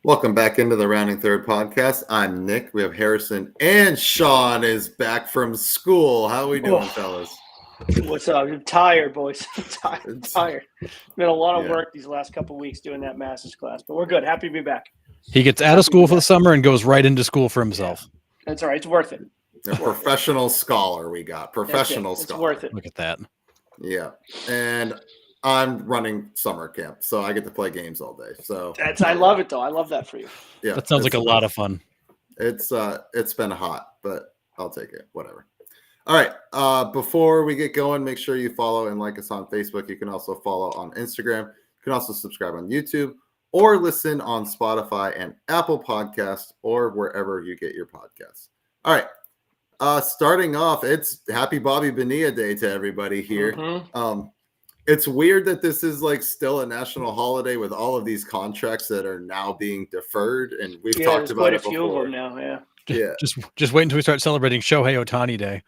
Welcome back into the Rounding Third podcast. I'm Nick. We have Harrison and Sean is back from school. How are we doing, fellas? What's up? I'm tired, boys. I'm tired. Been a lot of work these last couple of weeks doing that master's class, but we're good. Happy to be back. He gets out of school for the summer and goes right into school for himself. Yeah. That's all right. It's worth it. A professional scholar we got. Professional it's scholar. Worth it. Look at that. Yeah. And I'm running summer camp, so I get to play games all day. So I love it though. I love that for you. Yeah. That sounds like a lot of fun. It's been hot, but I'll take it. Whatever. All right. Before we get going, make sure you follow and like us on Facebook. You can also follow on Instagram. You can also subscribe on YouTube or listen on Spotify and Apple Podcasts or wherever you get your podcasts. All right. Starting off, it's Happy Bobby Bonilla Day to everybody here. Mm-hmm. It's weird that this is like still a national holiday with all of these contracts that are now being deferred, and we've talked about it before. Quite a few of them now, yeah. Just wait until we start celebrating Shohei Ohtani Day.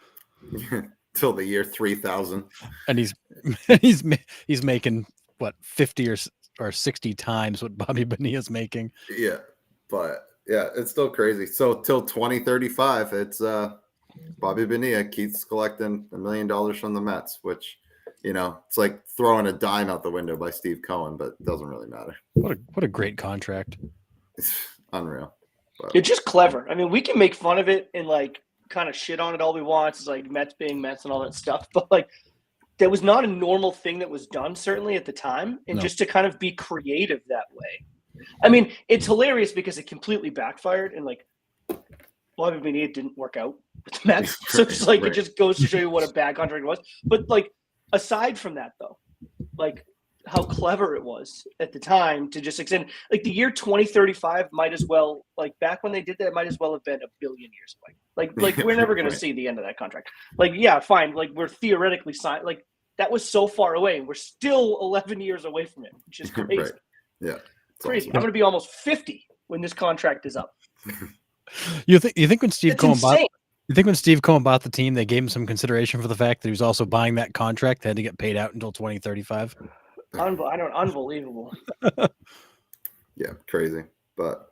Till the year 3000, and he's making what 50 or 60 times what Bobby Bonilla's making. Yeah, but yeah, it's still crazy. So till 2035, it's Bobby Bonilla keeps collecting $1 million from the Mets, which, you know, it's like throwing a dime out the window by Steve Cohen, but it doesn't really matter. What a great contract. It's unreal. But it's just clever. I mean, we can make fun of it and like kind of shit on it all we want. It's like Mets being Mets and all that stuff, but like that was not a normal thing that was done certainly at the time, and just to kind of be creative that way. I mean, it's hilarious because it completely backfired, and like Bobby Bonilla didn't work out with the Mets, so it's like It just goes to show you what a bad contract it was. But like aside from that, though, like how clever it was at the time to just extend, like the year 2035 might as well, like back when they did that, it might as well have been a billion years away. Like we're never going to see the end of that contract. Like, yeah, fine. Like we're theoretically signed. Like that was so far away, and we're still 11 years away from it, which is crazy. Right. Yeah, crazy. Awesome. I'm going to be almost 50 when this contract is up. You think when Steve Cohen bought? You think when Steve Cohen bought the team, they gave him some consideration for the fact that he was also buying that contract, had to get paid out until 2035? Unbelievable. Yeah, crazy. But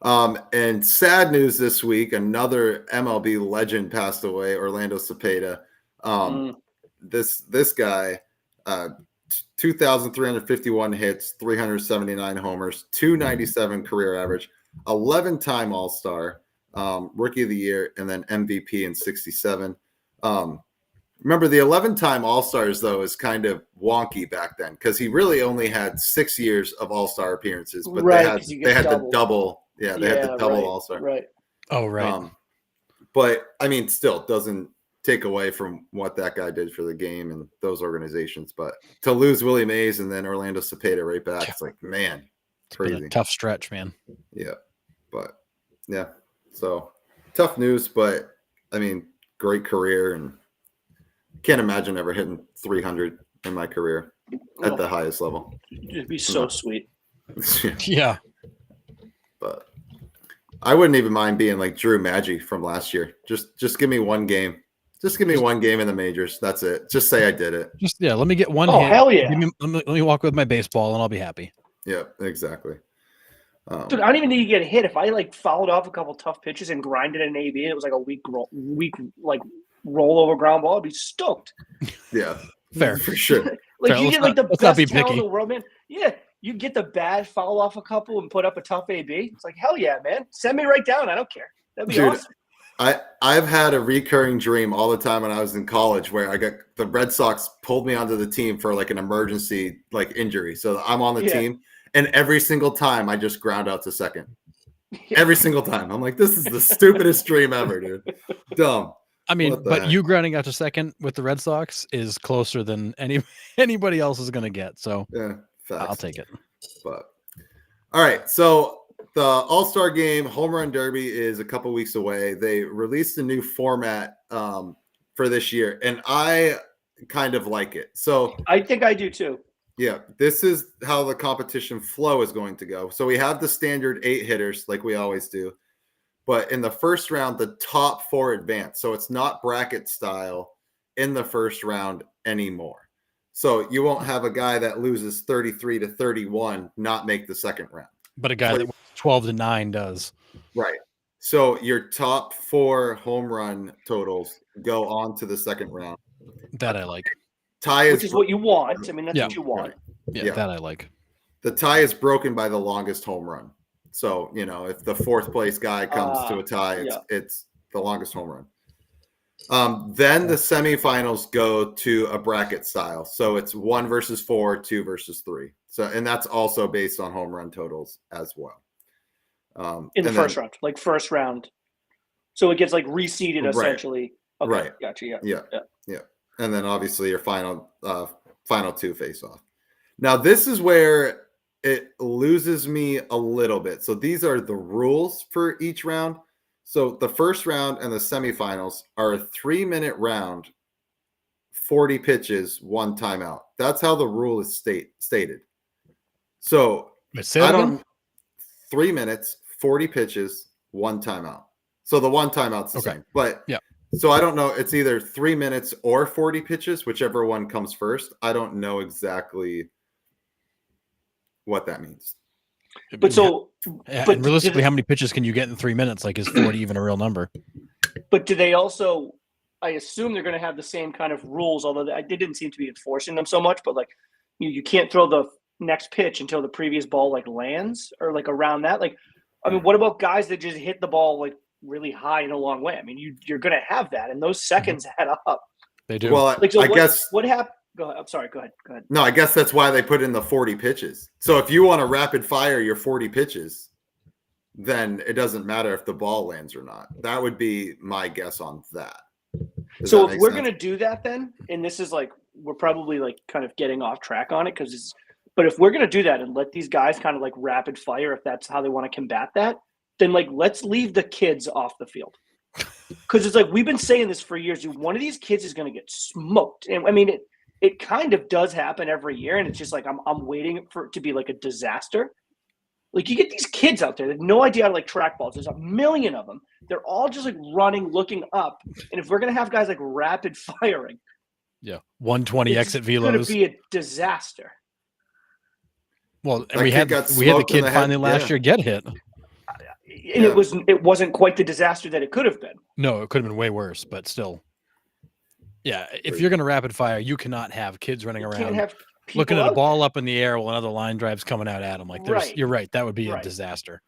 and sad news this week, another MLB legend passed away, Orlando Cepeda. This guy, 2,351 hits, 379 homers, 297 career average, 11-time All-Star, Rookie of the Year, and then MVP in 67. Remember, the 11-time All-Stars, though, is kind of wonky back then because he really only had 6 years of All-Star appearances, but they had the double. Yeah, they had the double All-Star. Right. Oh, right. But, I mean, still doesn't take away from what that guy did for the game and those organizations. But to lose Willie Mays and then Orlando Cepeda right back, it's like, man, crazy. Tough stretch, man. Yeah. But, yeah. So, tough news, but, I mean, great career, and can't imagine ever hitting 300 in my career at the highest level. It'd be so sweet. Yeah. But I wouldn't even mind being like Drew Maggi from last year. Just give me one game. Just give me one game in the majors. That's it. Just say I did it. Let me get one hit. Oh, hell yeah. Let me walk with my baseball and I'll be happy. Yeah, exactly. Dude, I don't even need to get a hit. If I like fouled off a couple tough pitches and grinded an AB, it was like a weak like rollover ground ball, I'd be stoked. Yeah, fair for sure. Like you get like the best talent in the world, man. Yeah, you get the bad, foul off a couple and put up a tough AB. It's like, hell yeah, man. Send me right down. I don't care. That'd be awesome. I've had a recurring dream all the time when I was in college where I got the Red Sox pulled me onto the team for like an emergency like injury. So I'm on the team, and every single time I just ground out to second. Every single time. I'm like, this is the stupidest dream ever, dude. Dumb. I mean, but you grounding out to second with the Red Sox is closer than anybody else is going to get. So yeah, facts. I'll take it. But all right, so the All-Star Game Homerun Derby is a couple weeks away. They released a new format for this year, and I kind of like it. So I think I do too. Yeah, this is how the competition flow is going to go. So we have the standard 8 hitters like we always do. But in the first round, the top 4 advance. So it's not bracket style in the first round anymore. So you won't have a guy that loses 33-31 not make the second round. But a guy that 12-9 does. Right. So your top 4 home run totals go on to the second round. That I like. Tie which is what you want. I mean, that's Yeah. what you want. Right. Yeah, Yeah. that I like. The tie is broken by the longest home run. So, if the 4th place guy comes to a tie, it's the longest home run. Then the semifinals go to a bracket style. So it's 1 versus 4, 2 versus 3. So, and that's also based on home run totals as well. In the first round, like first round. So it gets like reseeded essentially. Okay, right. Gotcha. Yeah. And then obviously your final 2 face off. Now this is where it loses me a little bit. So these are the rules for each round. So the first round and the semifinals are a 3-minute round, 40 pitches, 1 timeout. That's how the rule is stated. So 3 minutes, 40 pitches, 1 timeout. So the 1 timeout's the same. But so I don't know. It's either 3 minutes or 40 pitches, whichever one comes first. I don't know exactly what that means. But and realistically, how many pitches can you get in 3 minutes? Like, is 40 even a real number? But do they also? I assume they're going to have the same kind of rules, although they didn't seem to be enforcing them so much. But like, you can't throw the next pitch until the previous ball like lands or like around that. Like, I mean, what about guys that just hit the ball like really high and a long way? I mean, you're going to have that, and those seconds add up. They do. Well, like, so I guess what happened. Go ahead. I'm sorry. Go ahead. No, I guess that's why they put in the 40 pitches. So if you want to rapid fire your 40 pitches, then it doesn't matter if the ball lands or not. That would be my guess on that. So if we're going to do that then, and this is like, we're probably like kind of getting off track on it but if we're going to do that and let these guys kind of like rapid fire, if that's how they want to combat that, then like, let's leave the kids off the field. Because it's like, we've been saying this for years. Dude, one of these kids is going to get smoked. And I mean, it kind of does happen every year. And it's just like, I'm waiting for it to be like a disaster. Like, you get these kids out there that have no idea how to like track balls. There's a million of them. They're all just like running, looking up. And if we're going to have guys like rapid firing. 120 exit velos. It's going to be a disaster. Well, and we had the kid finally last year get hit. And it wasn't quite the disaster that it could have been. No, it could have been way worse, but still. Yeah, if you're going to rapid fire, you cannot have kids running around looking at a ball up in the air while another line drive's coming out at them. Like, you're right. That would be a disaster.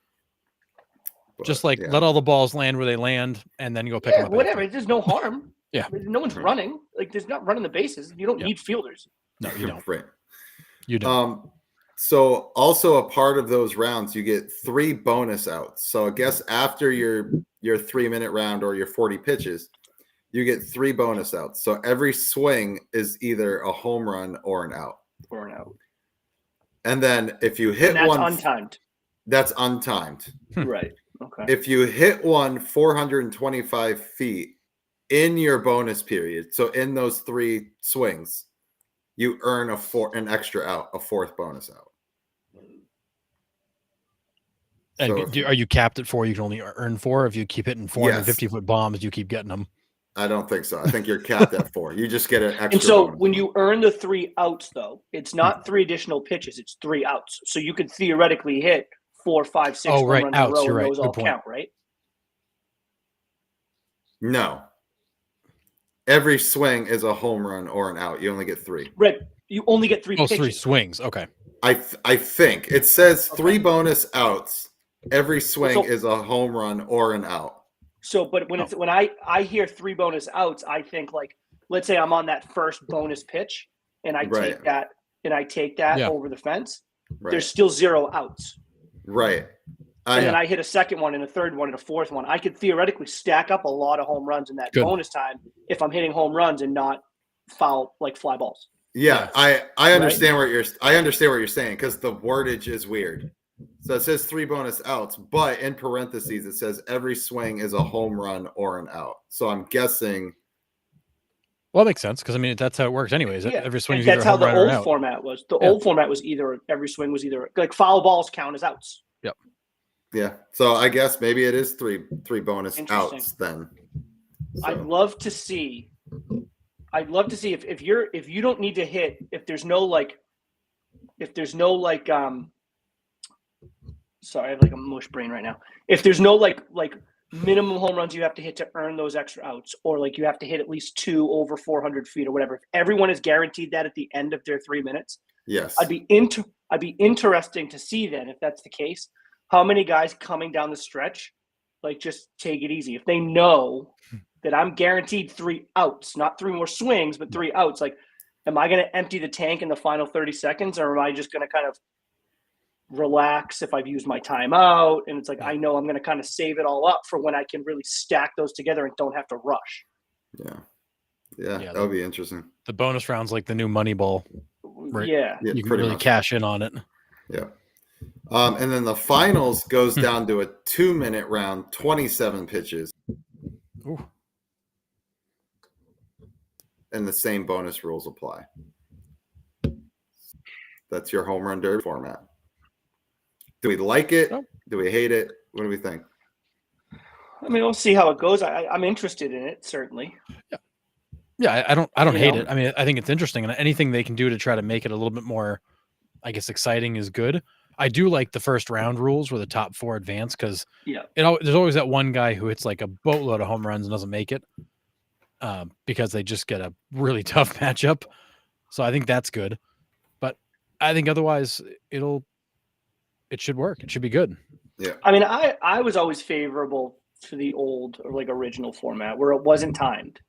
But, just like let all the balls land where they land and then go pick them up. Whatever. There's no harm. Yeah. No one's running. Like, there's not running the bases. You don't need fielders. No, you don't. Right. You don't. So also a part of those rounds, you get 3 bonus outs. So I guess after your 3-minute round or your 40 pitches, you get 3 bonus outs. So every swing is either a home run or an out. And then if you hit that's one untimed. That's untimed. Right. Okay. If you hit one 425 feet in your bonus period, so in those 3 swings, you earn an extra out, a 4th bonus out. And are you capped at 4? You can only earn 4. If you keep hitting 450-foot bombs, you keep getting them. I don't think so. I think you're capped at 4. You just get an extra. And so when you earn the 3 outs, though, it's not 3 additional pitches; it's 3 outs. So you could theoretically hit 4, 5, 6 home runs in a row, and those all count, right? No. Every swing is a home run or an out. You only get 3. Right. You only get 3 pitches. 3 swings. Okay. I think it says 3 bonus outs. Every swing is a home run or an out. So, but when I hear 3 bonus outs, I think like, let's say I'm on that first bonus pitch and I take that over the fence. Right. There's still 0 outs. Right. And then I hit a second one and a third one and a fourth one. I could theoretically stack up a lot of home runs in that bonus time if I'm hitting home runs and not foul like fly balls. Yeah, I understand what you're saying because the wordage is weird. So it says 3 bonus outs, but in parentheses it says every swing is a home run or an out. So I'm guessing. Well, that makes sense because I mean that's how it works, anyways. Yeah. Every swing is that's either how a home the run or an old out. format was. The old format was either every swing was either like foul balls count as outs. Yep. Yeah. So I guess maybe it is three bonus outs then. So. I'd love to see if you don't need to hit if there's no sorry, I have like a mush brain right now. If there's no like minimum home runs you have to hit to earn those extra outs, or like you have to hit at least 2 over 400 feet or whatever, if everyone is guaranteed that at the end of their 3 minutes, yes, I'd be interesting to see then, if that's the case, how many guys coming down the stretch like just take it easy. If they know that I'm guaranteed 3 outs, not 3 more swings, but 3 outs, like, am I going to empty the tank in the final 30 seconds, or am I just going to kind of relax if I've used my timeout? And it's like, I know I'm going to kind of save it all up for when I can really stack those together and don't have to rush. Yeah, that would be interesting. The bonus round's like the new Moneyball. Right? Yeah, you can really cash in on it. Yeah. And then the finals goes down to a 2-minute round, 27 pitches. Ooh. And the same bonus rules apply. That's your home run derby format. Do we like it? Oh. Do we hate it? What do we think? I mean, we'll see how it goes. I'm interested in it, certainly. Yeah, I don't hate it. I mean, I think it's interesting, and anything they can do to try to make it a little bit more, I guess, exciting is good. I do like the first round rules where the top 4 advance, because there's always that one guy who hits like a boatload of home runs and doesn't make it because they just get a really tough matchup. So I think that's good. But I think otherwise it should work. It should be good. Yeah. I mean, I was always favorable to the old or like original format where it wasn't timed.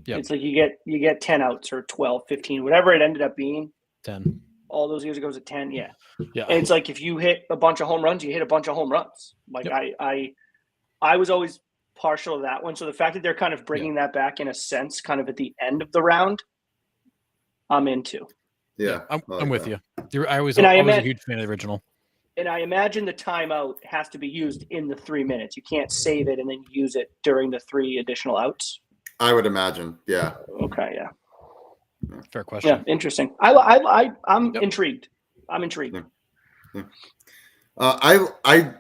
Yeah. It's like you get 10 outs or 12, 15, whatever it ended up being. 10. All those years ago, it was at 10. Yeah. Yeah. And it's like, if you hit a bunch of home runs, you hit a bunch of home runs. Like I was always partial to that one. So the fact that they're kind of bringing that back in a sense, kind of at the end of the round, I'm into. Yeah. I'm with you. I was a huge fan of the original. And I imagine the timeout has to be used in the 3 minutes. You can't save it and then use it during the 3 additional outs. I would imagine. Yeah. Okay. Yeah. Fair question. Yeah. Interesting. I'm intrigued. I'm intrigued. Yeah. I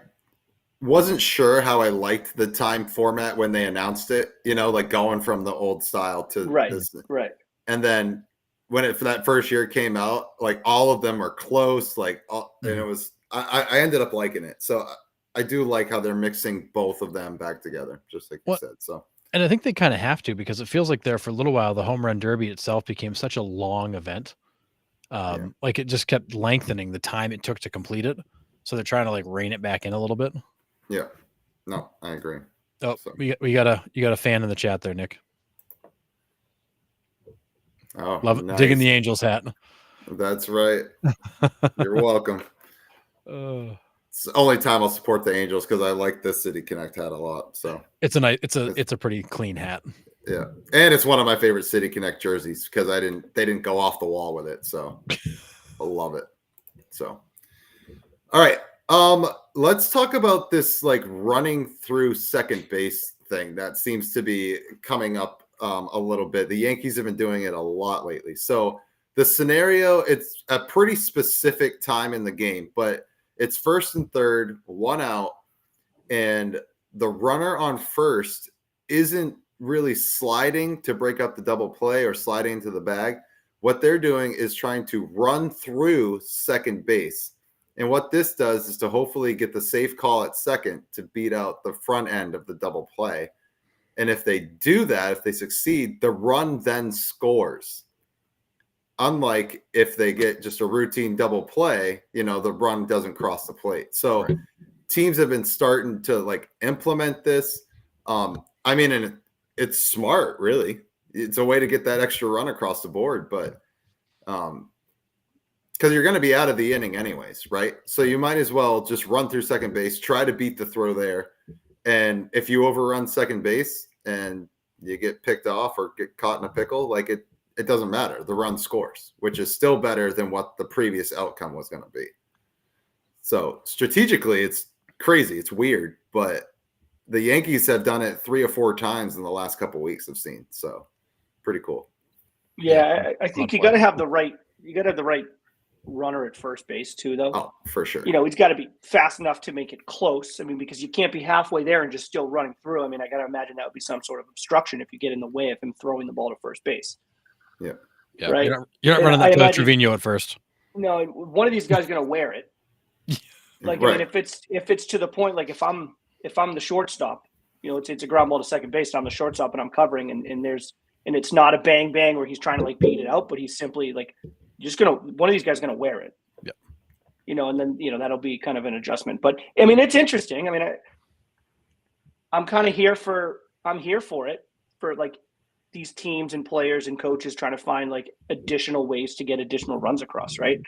wasn't sure how I liked the time format when they announced it, like going from the old style to this. Right. And then when for that first year came out, like all of them are close, and it was, I ended up liking it. So I do like how they're mixing both of them back together, just like you said. So. And I think they kind of have to, because it feels like there for a little while, the home run derby itself became such a long event. Like it just kept lengthening the time it took to complete it. So they're trying to like rein it back in a little bit. Yeah. No, I agree. Oh, so. you got a fan in the chat there, Nick. Oh, love nice. Digging the Angels hat. That's right. You're welcome. It's the only time I'll support the Angels because I like this City Connect hat a lot. So it's a pretty clean hat. Yeah, and it's one of my favorite City Connect jerseys because they didn't go off the wall with it. So I love it. So all right, let's talk about this like running through second base thing that seems to be coming up a little bit. The Yankees have been doing it a lot lately. So the scenario, it's a pretty specific time in the game, but it's first and third, 1 out, and the runner on first isn't really sliding to break up the double play or sliding into the bag. What they're doing is trying to run through second base. And what this does is to hopefully get the safe call at second to beat out the front end of the double play. And if they do that, if they succeed, the run then scores. Unlike if they get just a routine double play, the run doesn't cross the plate. So teams have been starting to like implement this. I mean, and it's smart, really. It's a way to get that extra run across the board, but because you're going to be out of the inning anyways, right? So you might as well just run through second base, try to beat the throw there. And if you overrun second base and you get picked off or get caught in a pickle, like it doesn't matter. The run scores, which is still better than what the previous outcome was going to be. So strategically, it's crazy. It's weird, but the Yankees have done it 3 or 4 times in the last couple of weeks I've seen. So pretty cool. Yeah. I think you got to have the right runner at first base too, though. Oh, for sure. He's got to be fast enough to make it close. I mean, because you can't be halfway there and just still running through. I mean, I got to imagine that would be some sort of obstruction if you get in the way of him throwing the ball to first base. Yeah. Right. You're not running that to Trevino at first. No, one of these guys is going to wear it. Like, I mean, if it's to the point, like if I'm the shortstop, it's a ground ball to second base, and I'm the shortstop and I'm covering, and it's not a bang bang where he's trying to like beat it out, but he's simply like one of these guys gonna wear it. Yep. And then that'll be kind of an adjustment. But I mean, it's interesting. I mean, I'm kind of here for it, for like these teams and players and coaches trying to find like additional ways to get additional runs across, right?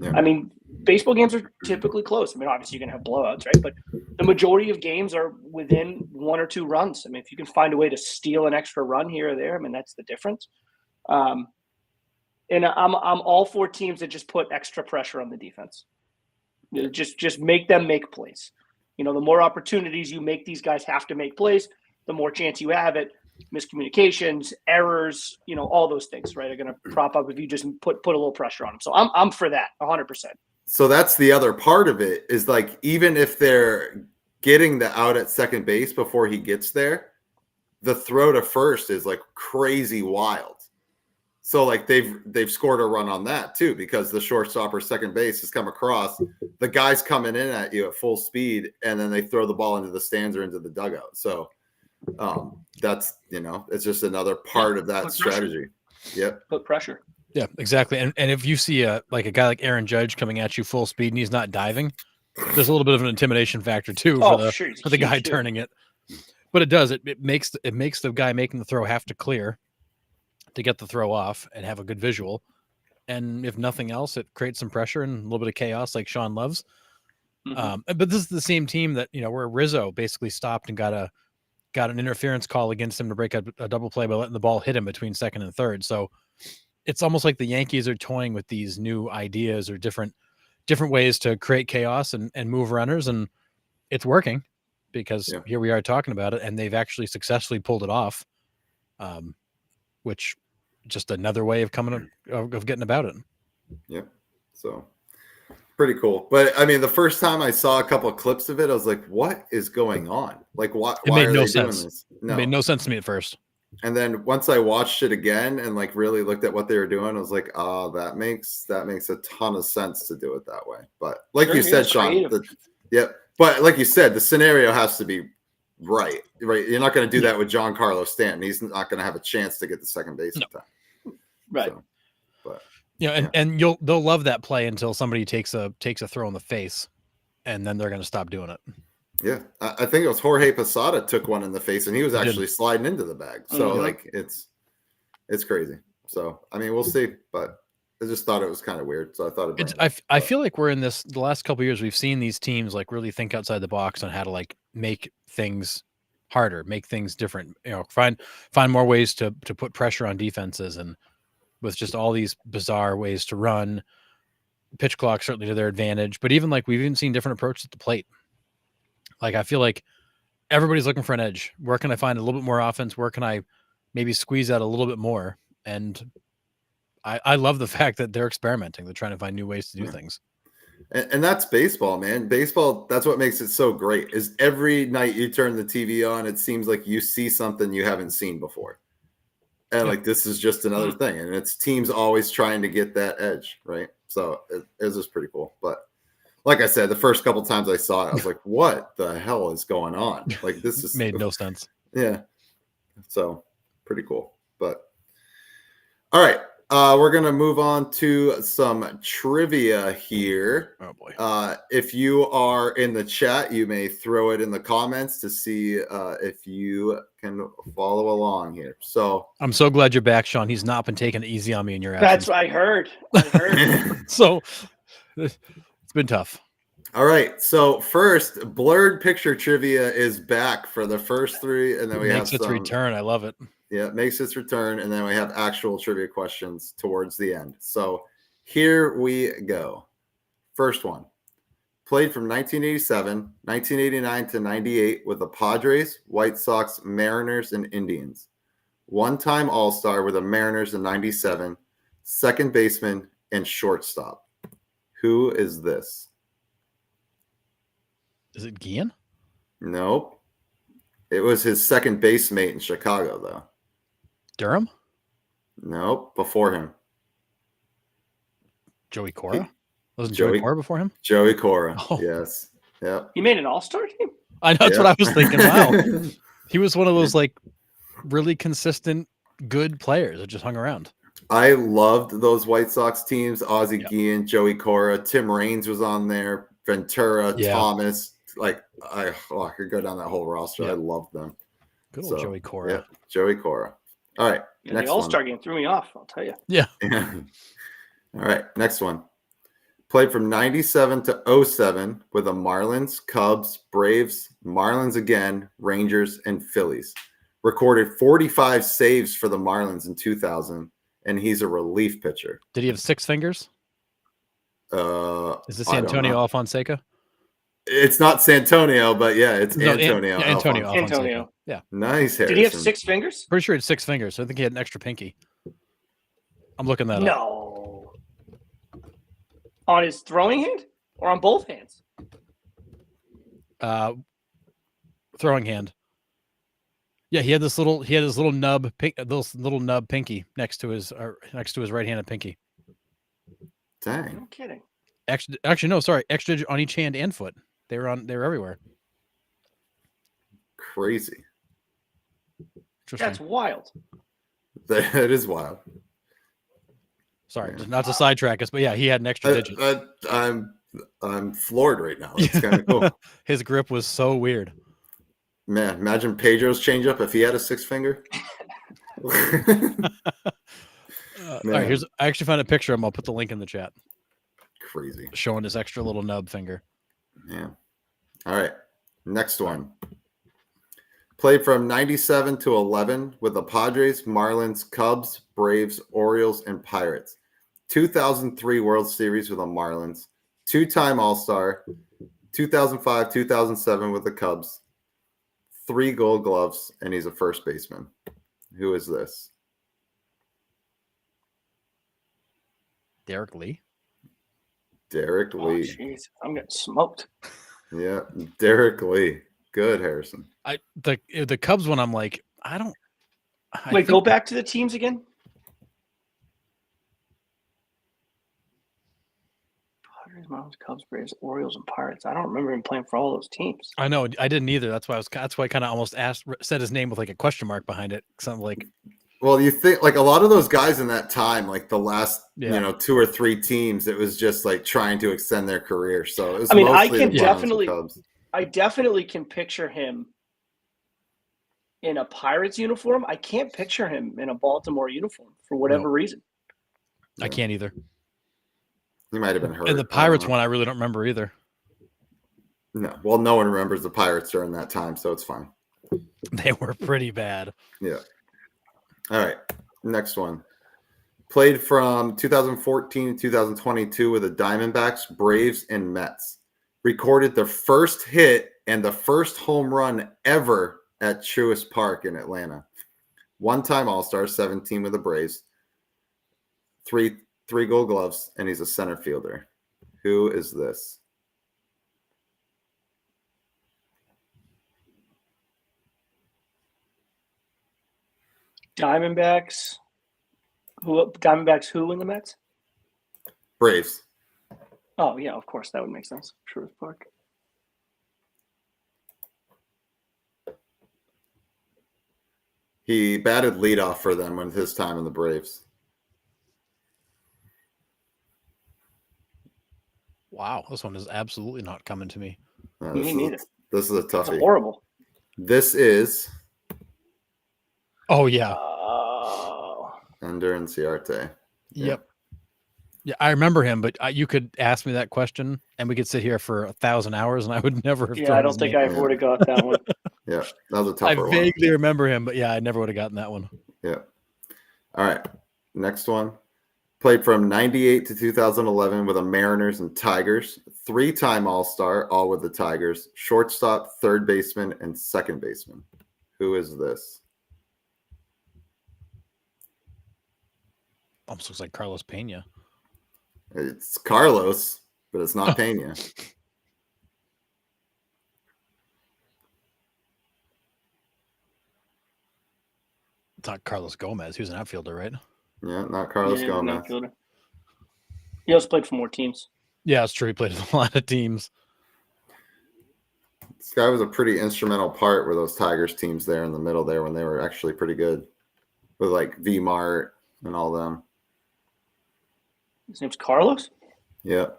Yeah. I mean, baseball games are typically close. I mean, obviously you're going to have blowouts, right? But the majority of games are within 1 or 2 runs. I mean, if you can find a way to steal an extra run here or there, I mean, that's the difference. And I'm all for teams that just put extra pressure on the defense. Just make them make plays. The more opportunities you make these guys have to make plays, the more chance you have at miscommunications, errors, all those things, right, are going to prop up if you just put a little pressure on them. So I'm for that 100%. So that's the other part of it, is like, even if they're getting the out at second base before he gets there, the throw to first is like crazy wild. So like they've scored a run on that too, because the shortstop or second base has come across, the guy's coming in at you at full speed, and then they throw the ball into the stands or into the dugout. So that's, it's just another part of that strategy. Yep. Put pressure. Yeah, exactly. And if you see a guy like Aaron Judge coming at you full speed and he's not diving, there's a little bit of an intimidation factor too for the guy turning it. But it does. It makes the guy making the throw have to clear to get the throw off and have a good visual. And if nothing else, it creates some pressure and a little bit of chaos like Sean loves. Mm-hmm. But this is the same team that, where Rizzo basically stopped and got an interference call against him to break up a double play by letting the ball hit him between second and third. So it's almost like the Yankees are toying with these new ideas or different ways to create chaos and move runners. And it's working, because here we are talking about it, and they've actually successfully pulled it off. Which just another way of getting about it. Yeah. So pretty cool. But I mean, the first time I saw a couple of clips of it, I was like, what is going on? Like, why are they doing this? No. It made no sense to me at first. And then once I watched it again and like really looked at what they were doing, I was like, oh, that makes a ton of sense to do it that way. But like you said, Sean, but like you said, the scenario has to be right. You're not going to do that with Giancarlo Stanton. He's not going to have a chance to get the second base time. Right. So, but and they'll love that play until somebody takes a throw in the face, and then they're going to stop doing it. Yeah, I think it was Jorge Posada took one in the face, and he was actually sliding into the bag. So like it's crazy. So I mean, we'll see, but I just thought it was kind of weird. So I thought I feel like we're in the last couple of years, we've seen these teams like really think outside the box on how to like make things harder, make things different, find more ways to put pressure on defenses, and with just all these bizarre ways to run. Pitch clock certainly to their advantage, but even like we've even seen different approaches at the plate. Like I feel like everybody's looking for an edge. Where can I find a little bit more offense? Where can I maybe squeeze out a little bit more? And I love the fact that they're experimenting. They're trying to find new ways to do things. And that's baseball, man. Baseball, that's what makes it so great, is every night you turn the TV on, it seems like you see something you haven't seen before. And like, this is just another thing. And it's teams always trying to get that edge, right? So it was just pretty cool. But like I said, the first couple times I saw it, I was like, what the hell is going on? Like, this is made no sense. Yeah. So pretty cool. But all right. We're going to move on to some trivia here. Oh, boy. If you are in the chat, you may throw it in the comments to see if you can follow along here. So I'm so glad you're back, Sean. He's not been taking it easy on me in your absence. That's what I heard. So it's been tough. All right. So first, blurred picture trivia is back for the first 3. And then we have its return. I love it. Yeah, it makes its return, and then we have actual trivia questions towards the end. So here we go. First one. Played from 1987, 1989 to 98 with the Padres, White Sox, Mariners, and Indians. One-time All-Star with the Mariners in 97, second baseman, and shortstop. Who is this? Is it Guillen? Nope. It was his second base mate in Chicago, though. Durham? Nope. Before him. Joey Cora? Wasn't Joey Cora before him? Joey Cora. Oh. Yes. Yep. He made an all-star team? I know, that's what I was thinking. Wow. He was one of those like really consistent, good players that just hung around. I loved those White Sox teams. Ozzie Guillen, Joey Cora, Tim Raines was on there, Ventura, Thomas. Like I could go down that whole roster. I loved them. Good old Joey Cora. Yeah, Joey Cora. All right. The All-Star game threw me off, I'll tell you. Yeah. All right. Next one. Played from 97 to 07 with the Marlins, Cubs, Braves, Marlins again, Rangers, and Phillies. Recorded 45 saves for the Marlins in 2000, and he's a relief pitcher. Did he have 6 fingers? Is this Antonio Alfonseca? It's not Santonio, but yeah, it's Antonio. Antonio Alfonseca. Yeah. Nice, Harrison. Did he have 6 fingers? Pretty sure he had 6 fingers. So I think he had an extra pinky. I'm looking that up. No. On his throwing hand or on both hands? Throwing hand. Yeah, he had this little nub pinky next to his right-handed pinky. Dang. No kidding. Actually, no, sorry. Extra on each hand and foot. They were everywhere. Crazy. That's wild. That is wild. Sorry, not to sidetrack us, but yeah, he had an extra digit. I'm floored right now. It's kind of cool. His grip was so weird. Man, imagine Pedro's changeup if he had a 6 finger. All right, I actually found a picture of him. I'll put the link in the chat. Crazy. Showing his extra little nub finger. Yeah. All right. Next one. Played from 97 to 11 with the Padres, Marlins, Cubs, Braves, Orioles, and Pirates. 2003 World Series with the Marlins. 2-time All-Star. 2005, 2007 with the Cubs. 3 Gold Gloves, and he's a first baseman. Who is this? Derek Lee. Derek Lee. Jeez, I'm getting smoked. Yeah, Derek Lee. Good, Harrison. The Cubs one, I'm like, go back to the teams again. Padres, Marlins, Cubs, Braves, Orioles, and Pirates. I don't remember him playing for all those teams. I know, I didn't either. That's why I kind of almost said his name with like a question mark behind it. Something like. Well, you think like a lot of those guys in that time, like the last 2 or 3 teams, it was just like trying to extend their career. So it was I definitely can picture him in a Pirates uniform. I can't picture him in a Baltimore uniform for whatever reason. I can't either. He might have been hurt. And the Pirates one, I really don't remember either. No, well, no one remembers the Pirates during that time, so it's fine. They were pretty bad. Yeah. All right, next one. Played from 2014 to 2022 with the Diamondbacks, Braves, and Mets. Recorded the first hit and the first home run ever at Truist Park in Atlanta. 1-time All-Star, 17 with the Braves. 3 Gold Gloves, and he's a center fielder. Who is this? Diamondbacks. Who in the Mets? Braves. Oh, yeah, of course. That would make sense. Truist Park. He batted leadoff for them with his time in the Braves. Wow, this one is absolutely not coming to me. Me neither. This is a toughie. That's horrible. This is... Oh, yeah. Ender Inciarte. Yep. Yeah, I remember him, but you could ask me that question, and we could sit here for 1,000 hours, and I would never have. Yeah, I don't think I would have got that one. Yeah, that was a tougher one. I vaguely remember him, but yeah, I never would have gotten that one. Yeah. All right, next one. Played from 98 to 2011 with the Mariners and Tigers. 3-time All-Star, all with the Tigers. Shortstop, third baseman, and second baseman. Who is this? Almost looks like Carlos Pena. It's Carlos, but it's not Pena. It's not Carlos Gomez. He was an outfielder, right? Yeah, not Carlos Gomez. He also played for more teams. Yeah, it's true. He played with a lot of teams. This guy was a pretty instrumental part with those Tigers teams there in the middle there when they were actually pretty good with like V-Mart and all them. His name's Carlos? Yep.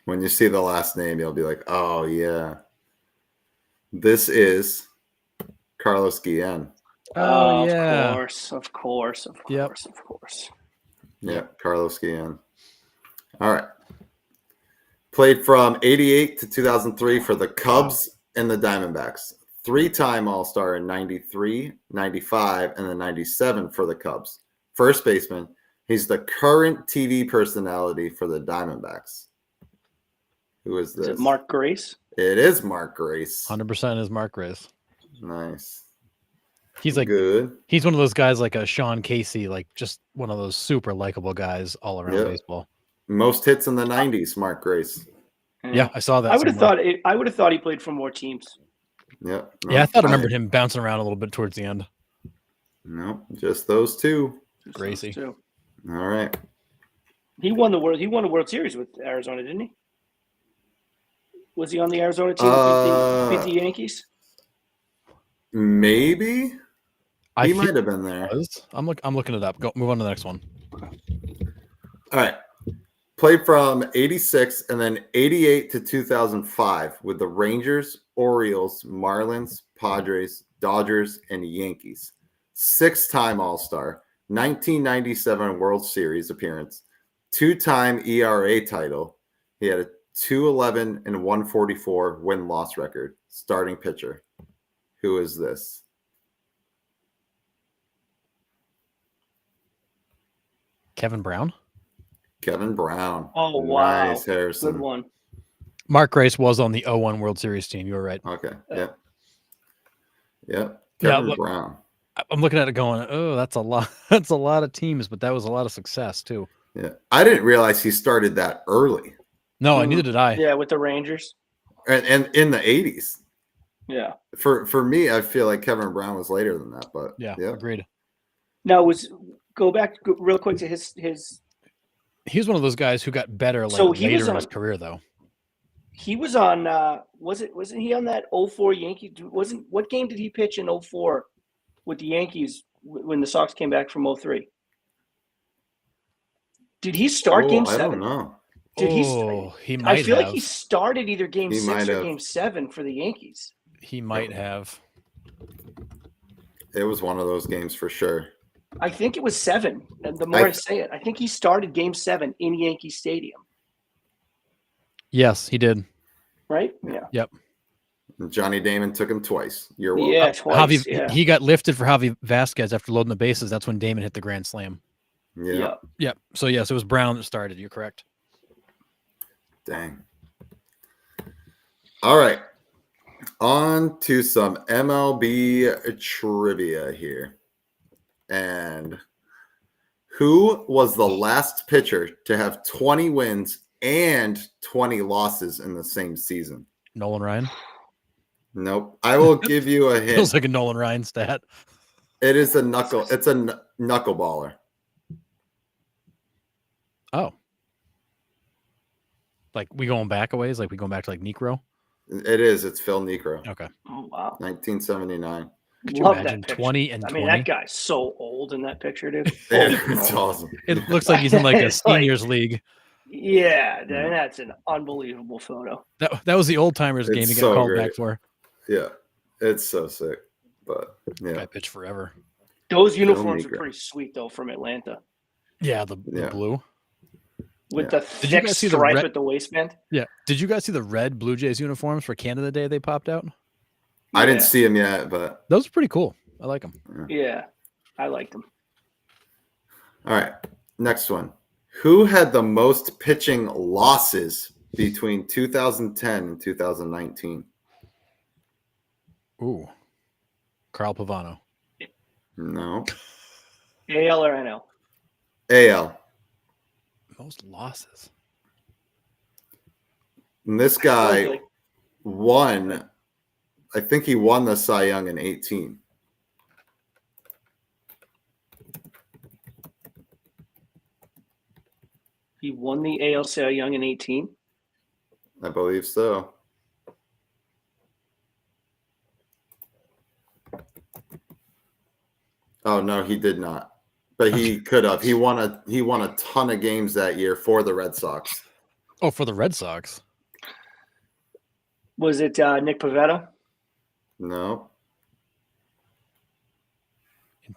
When you see the last name, you'll be like, oh, yeah. This is Carlos Guillen. Oh, yeah. Of course. Yeah, Carlos Guillen. All right. Played from 88 to 2003 for the Cubs and the Diamondbacks. 3-time All-Star in 93, 95, and then 97 for the Cubs. First baseman. He's the current TV personality for the Diamondbacks. Who is this? Is it Mark Grace? It is Mark Grace. 100% is Mark Grace. Nice. He's like good. He's one of those guys like a Sean Casey, like just one of those super likable guys all around baseball. Most hits in the 90s, Mark Grace. Yeah, I saw that. I would have thought he played for more teams. Yeah. No, yeah, I remembered him bouncing around a little bit towards the end. No, just those two. Gracie. All right. He won the World Series with Arizona, didn't he? Was he on the Arizona team beat the Yankees? Maybe. He might have been there. I'm looking it up. Move on to the next one. All right. Played from 86 and then 88 to 2005 with the Rangers, Orioles, Marlins, Padres, Dodgers, and Yankees. 6-time All-Star, 1997 World Series appearance, 2-time ERA title. He had a 211 and 144 win-loss record. Starting pitcher. Who is this? Kevin Brown? Kevin Brown. Oh, wow. Nice, Harrison. Good one. Mark Grace was on the 01 World Series team. You were right. Okay. Yep. Kevin Brown. I'm looking at it going, oh, that's a lot. That's a lot of teams, but that was a lot of success too. Yeah. I didn't realize he started that early. No, neither did I. Yeah, with the Rangers. And in the 80s. Yeah. For me, I feel like Kevin Brown was later than that, but yeah. Agreed. Now go back real quick to his. He was one of those guys who got better later in his career, though. He was on. Wasn't he on that 04 Yankees? What game did he pitch in 04 with the Yankees when the Sox came back from 03? Did he start Game 7? I don't know. He might. I feel like he started either Game 6 or Game 7 for the Yankees. He might have. It was one of those games for sure. I think it was 7. And the more I say it, I think he started Game 7 in Yankee Stadium. Yes, he did. Right? Yeah. Yep. Johnny Damon took him twice. You're welcome. Yeah, twice. He got lifted for Javi Vasquez after loading the bases. That's when Damon hit the grand slam. Yeah. Yep. So yes, it was Brown that started. You're correct. Dang. All right. On to some MLB trivia here. And who was the last pitcher to have 20 wins and 20 losses in the same season? Nolan Ryan? Nope. I will give you a hint. Feels like a Nolan Ryan stat. It is a knuckleballer. Oh. Like we going back a ways? Like we going back to like Necro? It is. It's Phil Necro. Okay. Oh, wow. 1979. Could you imagine 20 and 20? I mean, that guy's so old in that picture, dude. It's awesome. It looks like he's in like a seniors league. Yeah, that's an unbelievable photo. That was the old timers game he got called back for. Yeah, it's so sick. But yeah, I pitched forever. Those uniforms are pretty sweet though from Atlanta. Yeah, the blue with the thick stripe at the waistband. Yeah. Did you guys see the red Blue Jays uniforms for Canada Day they popped out? I didn't see them yet, but those are pretty cool. I like them. Yeah, I like them. All right, next one. Who had the most pitching losses between 2010 and 2019? Ooh, Carl Pavano. No. AL or NL? AL. Most losses. And this guy won. I think he won the Cy Young in 18. He won the AL Cy Young in 18. I believe so. Oh no, he did not. But he could have. He won a ton of games that year for the Red Sox. Oh, for the Red Sox. Was it Nick Pivetta? No.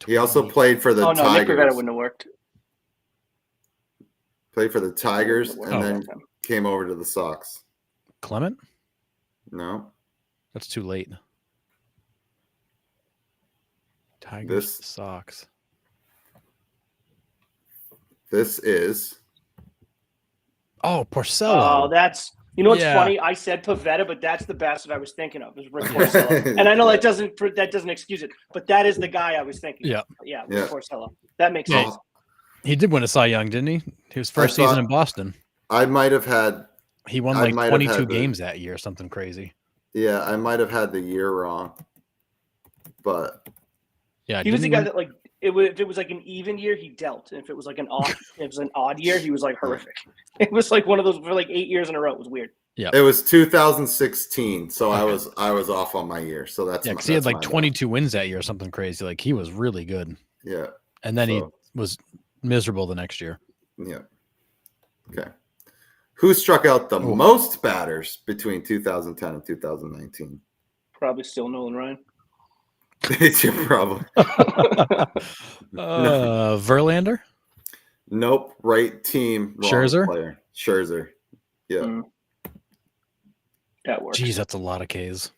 He also played for the Tigers. Oh no, Nick Pivetta wouldn't have worked. Played for the Tigers and then came over to the Sox. Clement? No. That's too late. Tigers, Sox. This is. Oh, Porcello. Oh, that's. You know what's funny? I said Pivetta, but that's the bastard I was thinking of. Is Rick Porcello, and I know that doesn't excuse it, but that is the guy I was thinking. Yeah, Rick Porcello. That makes sense. He did win a Cy Young, didn't he? His first season in Boston. I might have had. He won like 22 games that year, something crazy. Yeah, I might have had the year wrong, but yeah, he was the guy that like if it was like an even year, he dealt, and if it was like an odd year, he was like horrific. It was like one of those for like 8 years in a row. It was weird. Yeah, it was 2016, so I was off on my year. So that's because he had like 22 wins that year, or something crazy. Like he was really good. Yeah, and then he was miserable the next year. Yeah. Okay. Who struck out the most batters between 2010 and 2019? Probably still Nolan Ryan. It's your problem. Verlander? Nope. Right team. Wrong Scherzer? Player. Scherzer. Yeah. That works. Jeez, that's a lot of Ks.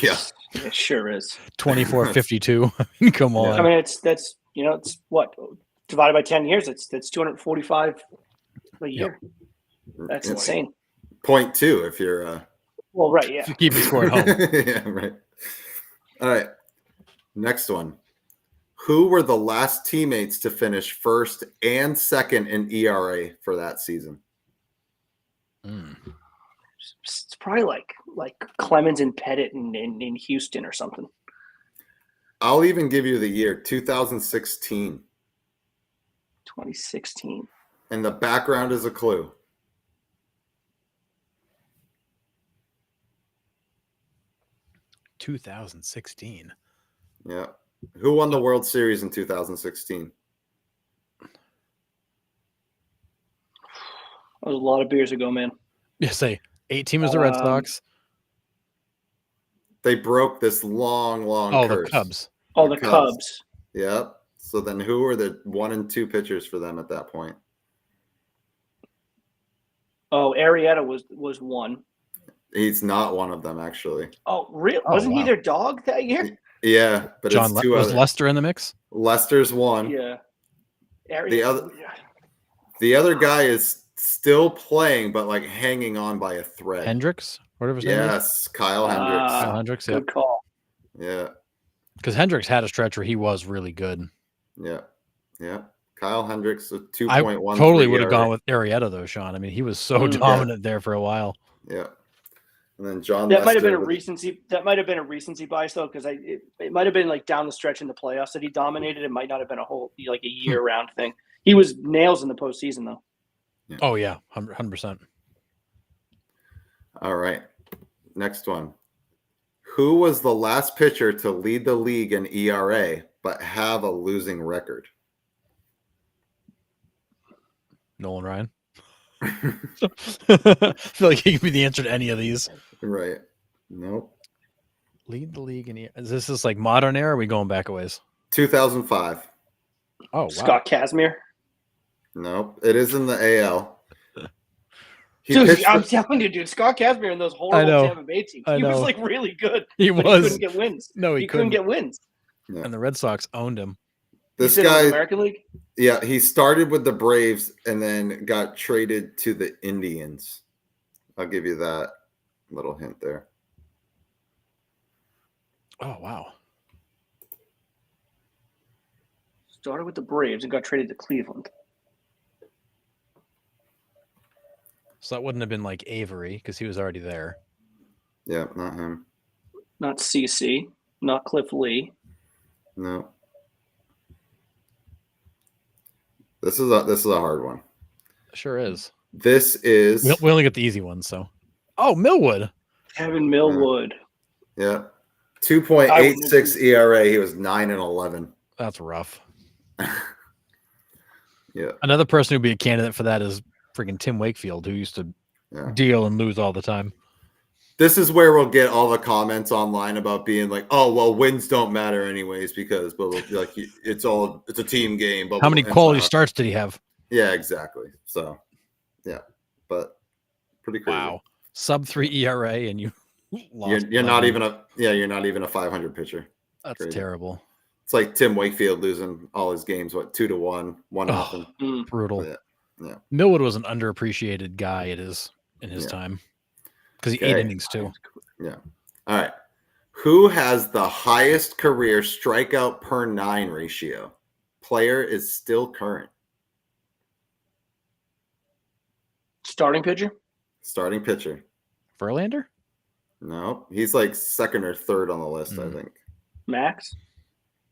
Yeah. It sure is. 24.52. I mean, come on. I mean, it's what divided by 10 years. That's 245 a year. Yep. That's insane. 0.2 if you're. Well, right, yeah. If you keep the score at home. Yeah, right. All right. Next one. Who were the last teammates to finish first and second in ERA for that season? It's probably like Clemens and Pettit in Houston or something. I'll even give you the year 2016. 2016. And the background is a clue. $2016. Yeah. Who won the World Series in 2016? That was a lot of beers ago, man. Yeah, say 18 was the Red Sox. They broke this long curse. The Cubs. Oh, the Cubs. Yep. So then who were the 1 and 2 pitchers for them at that point? Oh, Arrieta was one. He's not one of them, actually. Oh, really? Wasn't he their dog that year? Yeah, but John it's two was Lester in the mix? Lester's one. Yeah. The other guy is still playing, but like hanging on by a thread. Hendricks? Whatever his name is? Yes, Kyle Hendricks. Kyle Hendricks, yeah. Good call. Yeah. Because Hendricks had a stretch where he was really good. Yeah. Yeah. Kyle Hendricks, a 2.1. I totally would have gone with Arrieta, though, Sean. I mean, he was so dominant there for a while. Yeah. And then John. That might have been a recency. That might have been a recency bias, though, because it might have been like down the stretch in the playoffs that he dominated. It might not have been a year-round thing. He was nails in the postseason, though. Yeah. Oh yeah, 100%. All right. Next one. Who was the last pitcher to lead the league in ERA but have a losing record? Nolan Ryan. I feel like he could be the answer to any of these. Right. Nope. Lead the league in is this like modern era? Or are we going back a ways? 2005. Oh, wow. Scott Kazmir. Nope. It is in the AL. I'm telling you, dude, Scott Kazmir in those horrible Tampa Bay teams. He was like really good. He couldn't get wins. No, he couldn't get wins. Yeah. And the Red Sox owned him. This guy, American League. Yeah, he started with the Braves and then got traded to the Indians. I'll give you that little hint there. Oh, wow. Started with the Braves and got traded to Cleveland. So that wouldn't have been like Avery because he was already there. Yeah, not him. Not CC. Not Cliff Lee. No. This is a hard one. Sure is. This is. We only get the easy ones, so. Oh, Millwood. Kevin Millwood. Yeah. 2.86 ERA. He was 9-11. That's rough. Yeah. Another person who'd be a candidate for that is freaking Tim Wakefield, who used to deal and lose all the time. This is where we'll get all the comments online about being like, "Oh, well, wins don't matter anyways because, but like, it's a team game." But how many quality starts did he have? Yeah, exactly. So, yeah, but pretty crazy. Wow, sub-3 ERA, and you lost. You're not even a 500 pitcher. That's crazy. Terrible. It's like Tim Wakefield losing all his games, 2-1, 1-0. Brutal. Yeah. Millwood was an underappreciated guy. In his time. Because he ate innings too. Yeah. All right. Who has the highest career strikeout per 9 ratio? Player is still current. Starting pitcher? Starting pitcher. Verlander? No. He's like second or third on the list, I think. Max?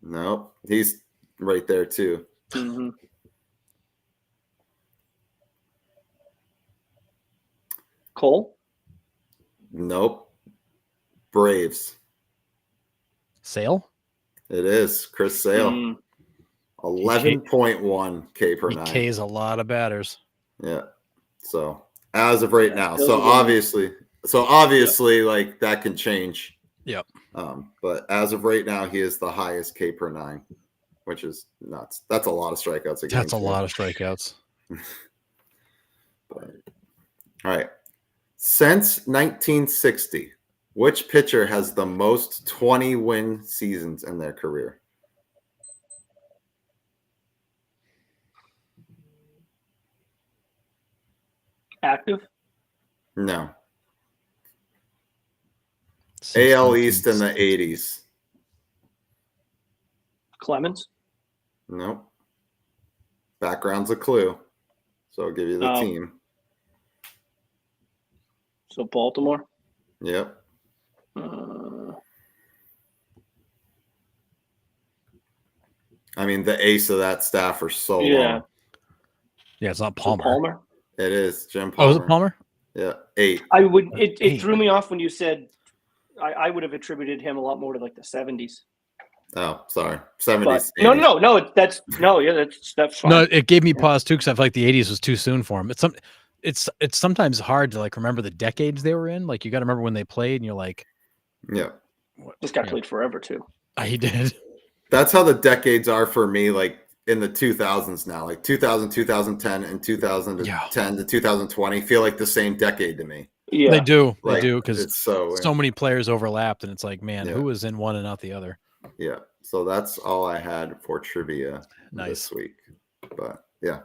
No. He's right there too. Mm-hmm. Cole? Nope. Braves. Sale? It is Chris Sale. 11.1 K per 9. K's a lot of batters. Yeah. So as of right now, so obviously, like that can change. Yep. But as of right now, he is the highest K per 9, which is nuts. That's a lot of strikeouts. That's a lot of strikeouts. All right. Since 1960, which pitcher has the most 20-win seasons in their career? Active? No. AL East in the 80s. Clemens? Nope. Background's a clue. So I'll give you the team. So Baltimore? Yep. I mean, the ace of that staff for so long. Yeah, it's not Palmer. So Palmer? It is Jim Palmer. Oh, is it Palmer? Yeah, 8. It threw me off when you said I would have attributed him a lot more to like the 70s. Oh, sorry. 70s. But, no, that's fine. No, it gave me pause too because I feel like the 80s was too soon for him. It's sometimes hard to like remember the decades they were in. Like you got to remember when they played, and you're like, yeah, this guy played forever too. He did. That's how the decades are for me. Like in the 2000s now, like 2000, 2010, and 2010 to 2020 feel like the same decade to me. Yeah, they do. Like, they do because it's so many players overlapped, and it's like, man, who was in one and not the other? Yeah. So that's all I had for trivia this week. But yeah,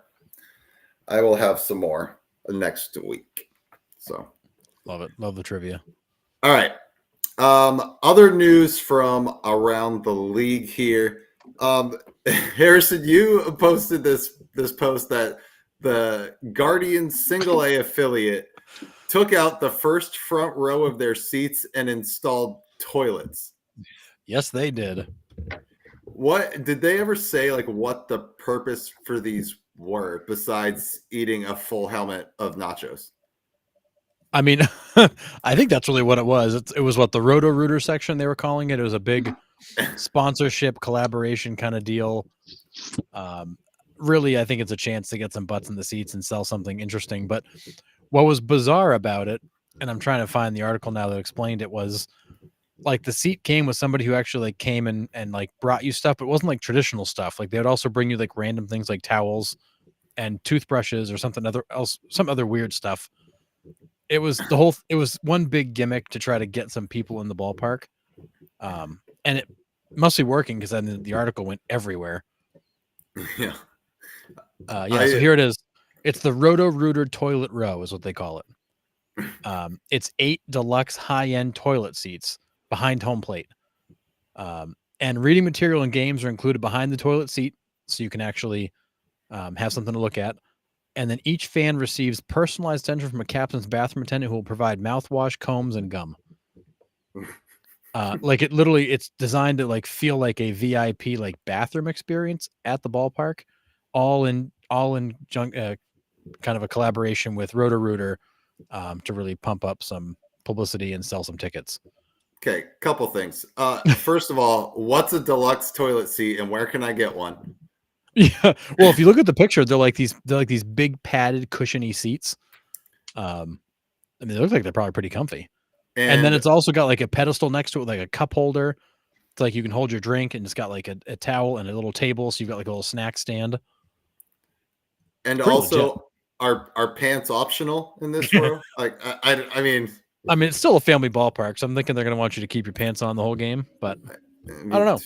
I will have some more next week. So love it. Love the trivia. All right. Other news from around the league here. Harrison, you posted this post that the Guardians single A affiliate took out the first front row of their seats and installed toilets. Yes, they did. What did they ever say, like what the purpose for these were besides eating a full helmet of nachos? I mean, I think that's really what it was. It was what the Roto-Rooter section they were calling it. It was a big sponsorship collaboration kind of deal. Really, I think it's a chance to get some butts in the seats and sell something interesting. But what was bizarre about it, and I'm trying to find the article now that explained it, was like the seat came with somebody who actually like came and like brought you stuff, but it wasn't like traditional stuff. Like they would also bring you like random things like towels and toothbrushes or some other weird stuff. It was one big gimmick to try to get some people in the ballpark. And it must be working because then the article went everywhere. Yeah. So here it is. It's the Roto-Rooter Toilet Row is what they call it. It's 8 deluxe high-end toilet seats behind home plate. And reading material and games are included behind the toilet seat, so you can actually have something to look at. And then each fan receives personalized attention from a captain's bathroom attendant who will provide mouthwash, combs, and gum. Like it's designed to like feel like a VIP like bathroom experience at the ballpark, all in kind of a collaboration with Roto-Rooter to really pump up some publicity and sell some tickets. Okay, couple things. First of all, what's a deluxe toilet seat and where can I get one? Yeah. Well, if you look at the picture, they're like these big padded cushiony seats. I mean, they look like they're probably pretty comfy. And then it's also got like a pedestal next to it, like a cup holder. It's like you can hold your drink, and it's got like a towel and a little table. So you've got like a little snack stand. And pretty also, are pants optional in this world? Like, I mean, it's still a family ballpark, so I'm thinking they're going to want you to keep your pants on the whole game. But I don't know.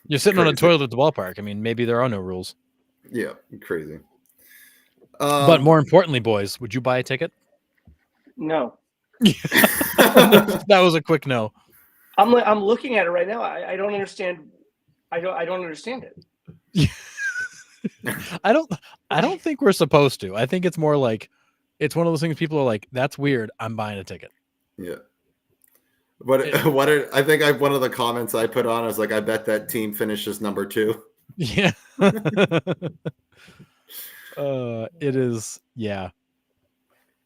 You're sitting on a toilet at the ballpark. I mean, maybe there are no rules. Yeah, crazy. But more importantly, boys, would you buy a ticket? No. That was a quick no. I'm looking at it right now. I don't understand. I don't understand it. I don't think we're supposed to. I think it's more like it's one of those things people are like, that's weird. I'm buying a ticket. Yeah. But I think one of the comments I put on, I was like, I bet that team finishes number 2. Yeah. It is. Yeah.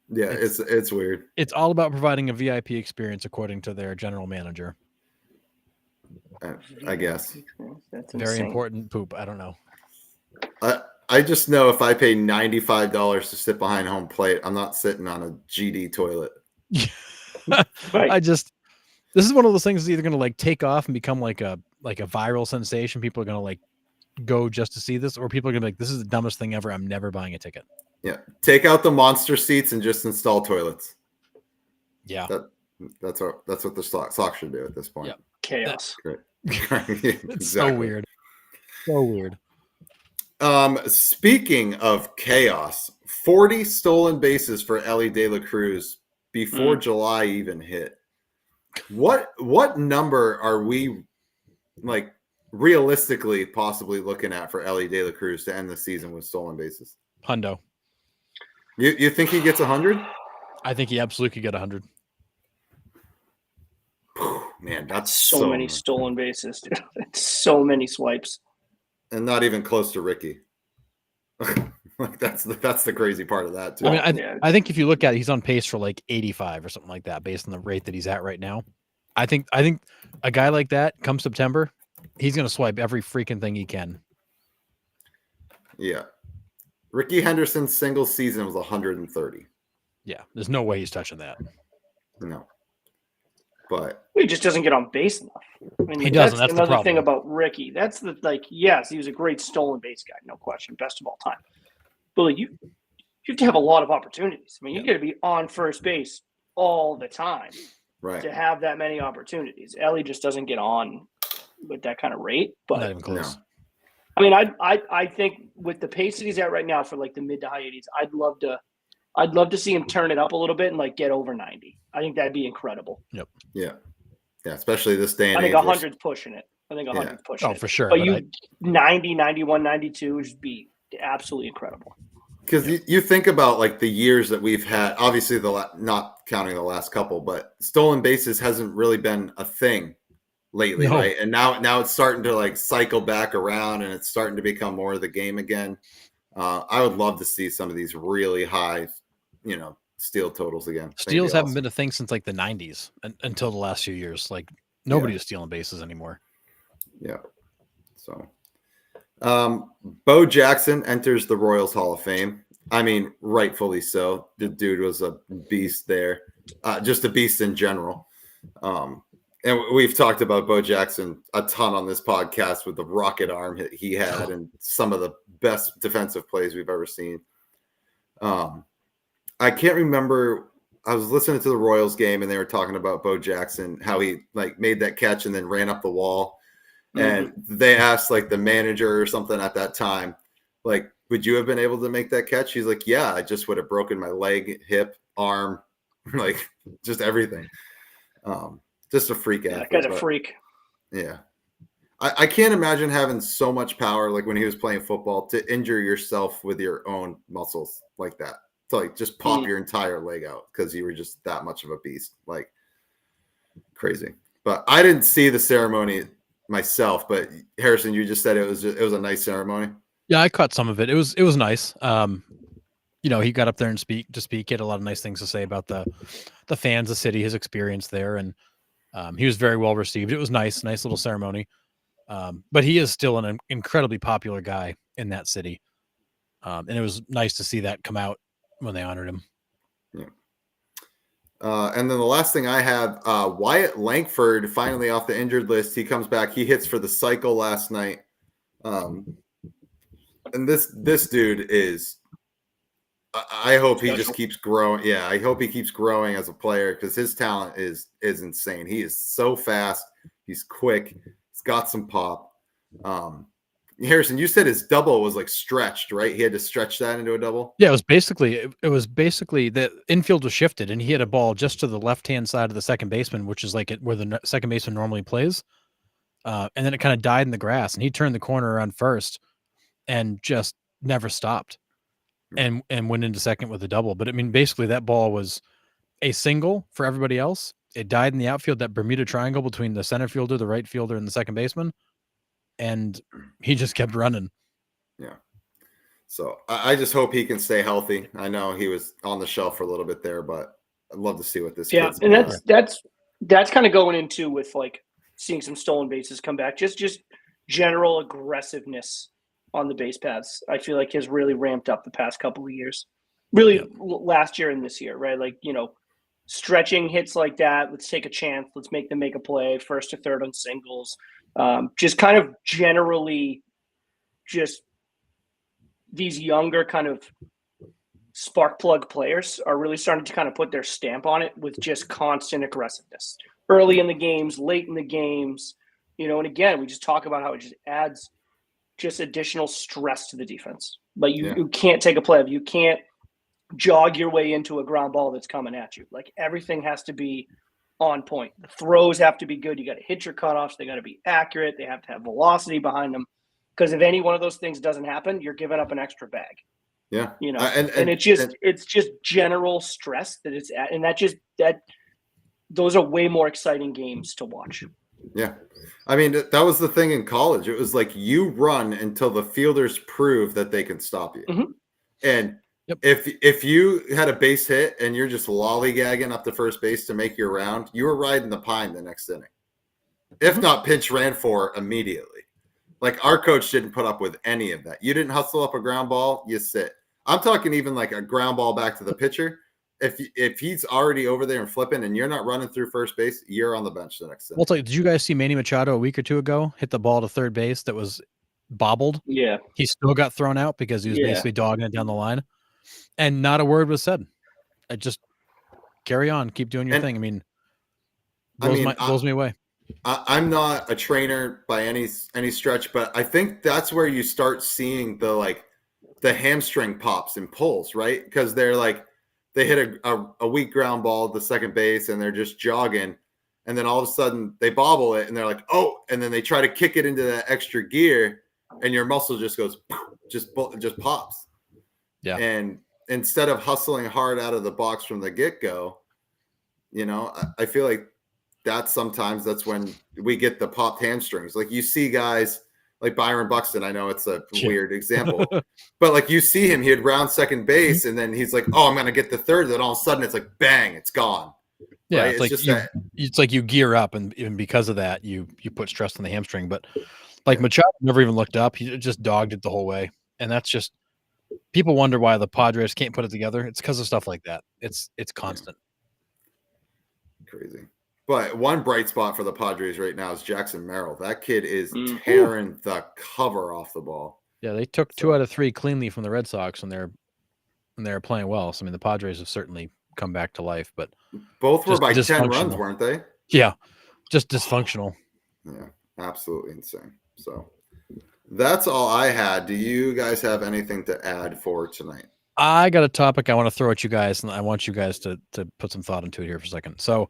Yeah. It's weird. It's all about providing a VIP experience, according to their general manager. I guess. That's very insane. important poop. I don't know. I just know if I pay $95 to sit behind home plate, I'm not sitting on a GD toilet. Right. This is one of those things that's either going to like take off and become like a viral sensation. People are going to like go just to see this, or people are going to be like, this is the dumbest thing ever. I'm never buying a ticket. Yeah. Take out the monster seats and just install toilets. Yeah. That's what the Sox should do at this point. Yep. Chaos. It's so weird. So weird. Speaking of chaos, 40 stolen bases for Elly De La Cruz before July even hit. What number are we like realistically possibly looking at for Elly De La Cruz to end the season with stolen bases? Hundo. You think he gets 100? I think he absolutely could get 100. Man, that's so many stolen bases, dude. So many swipes. And not even close to Ricky. Like that's the crazy part of that too. I mean, I think if you look at it, he's on pace for like 85 or something like that, based on the rate that he's at right now. I think a guy like that, come September, he's gonna swipe every freaking thing he can. Yeah. Ricky Henderson's single season was 130. Yeah, there's no way he's touching that. No. But he just doesn't get on base enough. I mean, he doesn't. That's another thing about Ricky. That's yes, he was a great stolen base guy, no question, best of all time. But you have to have a lot of opportunities. I mean, you got to be on first base all the time, right, to have that many opportunities. Elly just doesn't get on with that kind of rate. But not even close. No. I mean, I think with the pace that he's at right now for like the mid to high 80s, I'd love to see him turn it up a little bit and like get over 90. I think that'd be incredible. Yep. Yeah. Yeah. Especially this day and age. age. I think 100's pushing it. Pushing it. Oh, for sure. But 90, 91, 92 would just be absolutely incredible. Because you think about like the years that we've had, obviously not counting the last couple, but stolen bases hasn't really been a thing lately, right? And now it's starting to like cycle back around, and it's starting to become more of the game again. I would love to see some of these really high, steal totals again. Steals haven't been a thing since like the 90s until the last few years. Like nobody is stealing bases anymore. Yeah. So, Bo Jackson enters the Royals Hall of Fame. I mean, rightfully so. The dude was a beast there, just a beast in general. And we've talked about Bo Jackson a ton on this podcast with the rocket arm he had and some of the best defensive plays we've ever seen. I can't remember. I was listening to the Royals game and they were talking about Bo Jackson, how he like made that catch and then ran up the wall. And they asked like the manager or something at that time, like, would you have been able to make that catch? He's like, yeah, I just would have broken my leg, hip, arm, like just everything. Just a freak athlete. That guy's a freak. Yeah. I can't imagine having so much power, like when he was playing football, to injure yourself with your own muscles like that. To like just pop your entire leg out because you were just that much of a beast. Like crazy. But I didn't see the ceremony myself, but Harrison, you just said it was a nice ceremony. Yeah, I caught some of it. It was nice. He got up there and speak. He had a lot of nice things to say about the fans, the city, his experience there, and he was very well received. It was nice little ceremony. But he is still an incredibly popular guy in that city. And it was nice to see that come out when they honored him. Yeah. And then the last thing I have, Wyatt Langford finally off the injured list. He comes back. He hits for the cycle last night. And this dude is, I hope he just keeps growing. Yeah, I hope he keeps growing as a player because his talent is insane. He is so fast. He's quick. He's got some pop. Harrison, you said his double was like stretched, right? He had to stretch that into a double. Yeah, it was basically the infield was shifted, and he had a ball just to the left-hand side of the second baseman, which is like where the second baseman normally plays. And then it kind of died in the grass, and he turned the corner around first, and just never stopped, and went into second with a double. But I mean, basically, that ball was a single for everybody else. It died in the outfield, that Bermuda triangle between the center fielder, the right fielder, and the second baseman, and he just kept running. Yeah. So I just hope he can stay healthy. I know he was on the shelf for a little bit there, but I'd love to see what this. Yeah, and that's kind of going into with like seeing some stolen bases come back. Just general aggressiveness on the base paths. I feel like has really ramped up the past couple of years. Really, last year and this year, right? Like stretching hits like that. Let's take a chance. Let's make them make a play, first to third on singles. Just kind of generally, just. These younger kind of spark plug players are really starting to kind of put their stamp on it with just constant aggressiveness early in the games, late in the games, and again, we just talk about how it just adds just additional stress to the defense. Like you can't take a play. You can't jog your way into a ground ball that's coming at you. Like everything has to be on point. The throws have to be good. You got to hit your cutoffs. They got to be accurate. They have to have velocity behind them. Because if any one of those things doesn't happen, you're giving up an extra bag. Yeah, and it's just general stress that it's at, and those are way more exciting games to watch. Yeah, I mean that was the thing in college. It was like you run until the fielders prove that they can stop you, mm-hmm. and if you had a base hit and you're just lollygagging up to first base to make your round, you were riding the pine the next inning, if not pinch ran for immediately. Like our coach didn't put up with any of that. You didn't hustle up a ground ball, you sit. I'm talking even like a ground ball back to the pitcher. If he's already over there and flipping and you're not running through first base, you're on the bench the next day. Well, did you guys see Manny Machado a week or two ago hit the ball to third base that was bobbled? Yeah. He still got thrown out because he was basically dogging it down the line. And not a word was said. I just carry on, keep doing your thing. I mean, blows me away. I'm not a trainer by any stretch, but I think that's where you start seeing the hamstring pops and pulls, right? Because they're like they hit a weak ground ball at the second base and they're just jogging, and then all of a sudden they bobble it and they're like, oh, and then they try to kick it into that extra gear, and your muscle just goes just pops. Yeah. And instead of hustling hard out of the box from the get-go, I feel like that's when we get the popped hamstrings. Like you see guys like Byron Buxton. I know it's a weird example, but like you see him, he'd round second base and then he's like, oh, I'm going to get the third. Then all of a sudden it's like, bang, it's gone. Yeah. Right? It's like you gear up, and even because of that, you put stress on the hamstring. But like Machado never even looked up. He just dogged it the whole way. And that's just, people wonder why the Padres can't put it together. It's because of stuff like that. It's constant. Crazy. But one bright spot for the Padres right now is Jackson Merrill. That kid is tearing the cover off the ball. Yeah, they took 2 out of 3 cleanly from the Red Sox when they're playing well. So I mean, the Padres have certainly come back to life, but both were by 10 runs, weren't they? Yeah, just dysfunctional. Yeah, absolutely insane. So that's all I had. Do you guys have anything to add for tonight? I got a topic I want to throw at you guys, and I want you guys to put some thought into it here for a second. So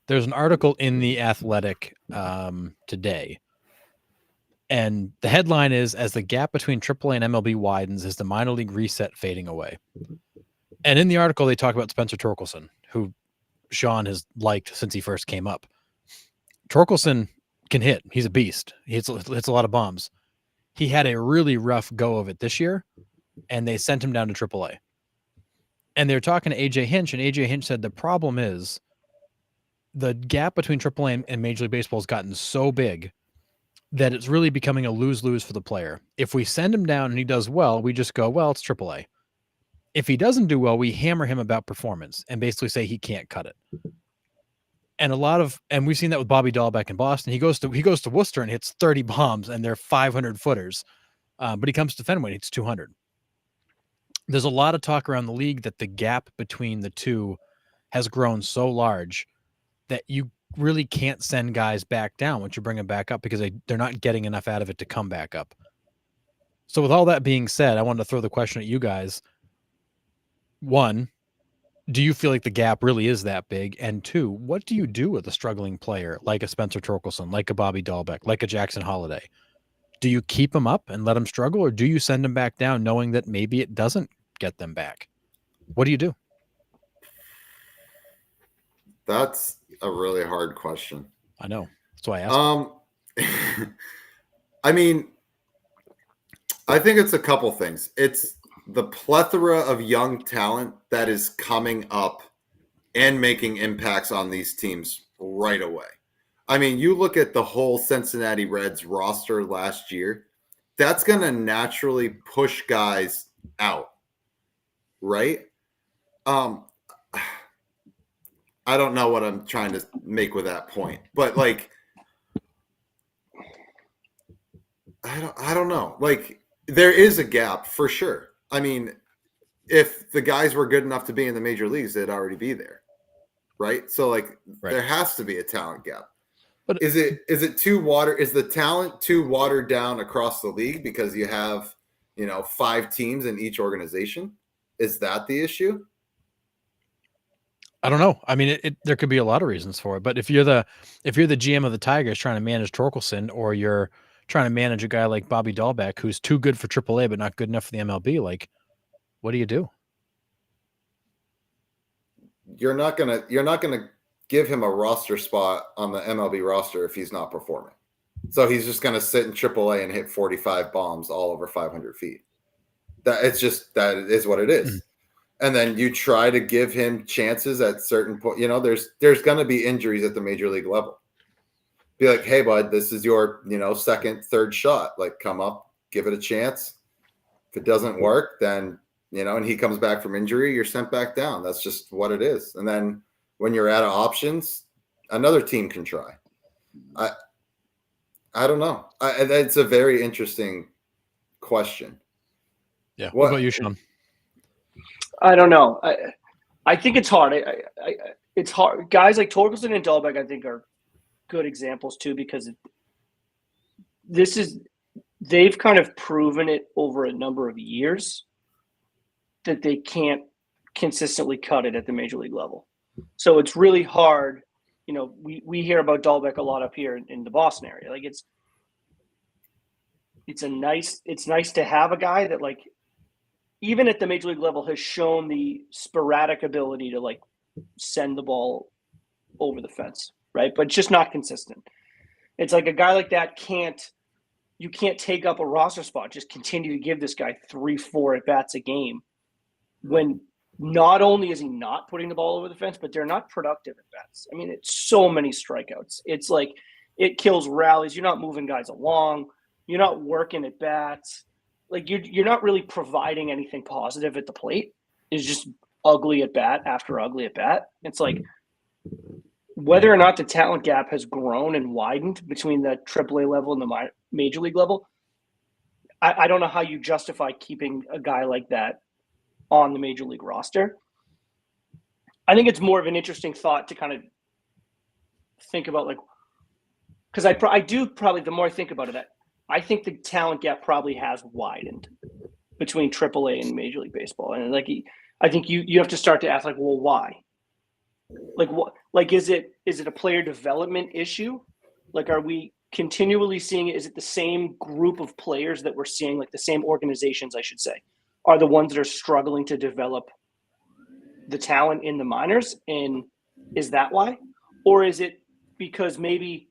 there's an article in The Athletic today, and the headline is, as the gap between AAA and MLB widens, is the minor league reset fading away? And in the article, they talk about Spencer Torkelson, who Sean has liked since he first came up. Torkelson can hit. He's a beast. He hits a lot of bombs. he had a really rough go of it this year, and they sent him down to AAA. And they're talking to AJ Hinch, and AJ Hinch said the problem is the gap between AAA and Major League Baseball has gotten so big that it's really becoming a lose-lose for the player. If we send him down and he does well, we just go, well, it's AAA. If he doesn't do well, we hammer him about performance and basically say he can't cut it. And we've seen that with Bobby Dahlbeck in Boston. He goes to Worcester and hits 30 bombs, and they're 500 footers. But he comes to Fenway, it's 200. There's a lot of talk around the league that the gap between the two has grown so large that you really can't send guys back down once you bring them back up because they're not getting enough out of it to come back up. So with all that being said, I wanted to throw the question at you guys. One, do you feel like the gap really is that big? And two, what do you do with a struggling player like a Spencer Torkelson, like a Bobby Dahlbeck, like a Jackson Holiday? Do you keep them up and let them struggle, or do you send them back down knowing that maybe it doesn't get them back? What do you do? That's a really hard question. I know. That's why I asked. I mean, I think it's a couple things. It's the plethora of young talent that is coming up and making impacts on these teams right away. I mean, you look at the whole Cincinnati Reds roster last year, that's going to naturally push guys out, right? I don't know what I'm trying to make with that point, but like, I don't know. Like, there is a gap for sure. I mean, if the guys were good enough to be in the major leagues, they'd already be there, right? So like, There has to be a talent gap. But is it is the talent too watered down across the league because you have, 5 teams in each organization? Is that the issue? I don't know. I mean, there could be a lot of reasons for it, but if you're the GM of the Tigers trying to manage Torkelson, or you're trying to manage a guy like Bobby Dahlbeck who's too good for AAA but not good enough for the MLB, like, what do you do? You're not gonna give him a roster spot on the MLB roster if he's not performing. So he's just gonna sit in AAA and hit 45 bombs all over 500 feet. That is what it is. Mm-hmm. And then you try to give him chances at certain point. There's going to be injuries at the major league level. Be like, hey, bud, this is your, second, third shot. Like, come up, give it a chance. If it doesn't work, then, and he comes back from injury, you're sent back down. That's just what it is. And then when you're out of options, another team can try. I don't know. It's a very interesting question. Yeah. What about you, Sean? I don't know. I think it's hard. It's hard. Guys like Torkelson and Dahlbeck, I think, are good examples too, because they've kind of proven it over a number of years that they can't consistently cut it at the major league level. So it's really hard. We hear about Dahlbeck a lot up here in the Boston area. Like it's nice to have a guy that, like, even at the major league level, has shown the sporadic ability to, like, send the ball over the fence, right? But it's just not consistent. It's like a guy like that you can't take up a roster spot, just continue to give this guy 3-4 at-bats a game when not only is he not putting the ball over the fence, but they're not productive at-bats. I mean, it's so many strikeouts. It's like it kills rallies. You're not moving guys along. You're not working at-bats. Like, you're not really providing anything positive at the plate. It's just ugly at bat after ugly at bat. It's like, whether or not the talent gap has grown and widened between the AAA level and the major league level, I don't know how you justify keeping a guy like that on the major league roster. I think it's more of an interesting thought to kind of think about, like, because I do probably, the more I think about it, I think the talent gap probably has widened between AAA and Major League Baseball. And, like, I think you have to start to ask, like, well, why? Like, what? Like, is it a player development issue? Like, are we continually seeing it? Is it the same group of players that we're seeing, like the same organizations, I should say, are the ones that are struggling to develop the talent in the minors? And is that why? Or is it because maybe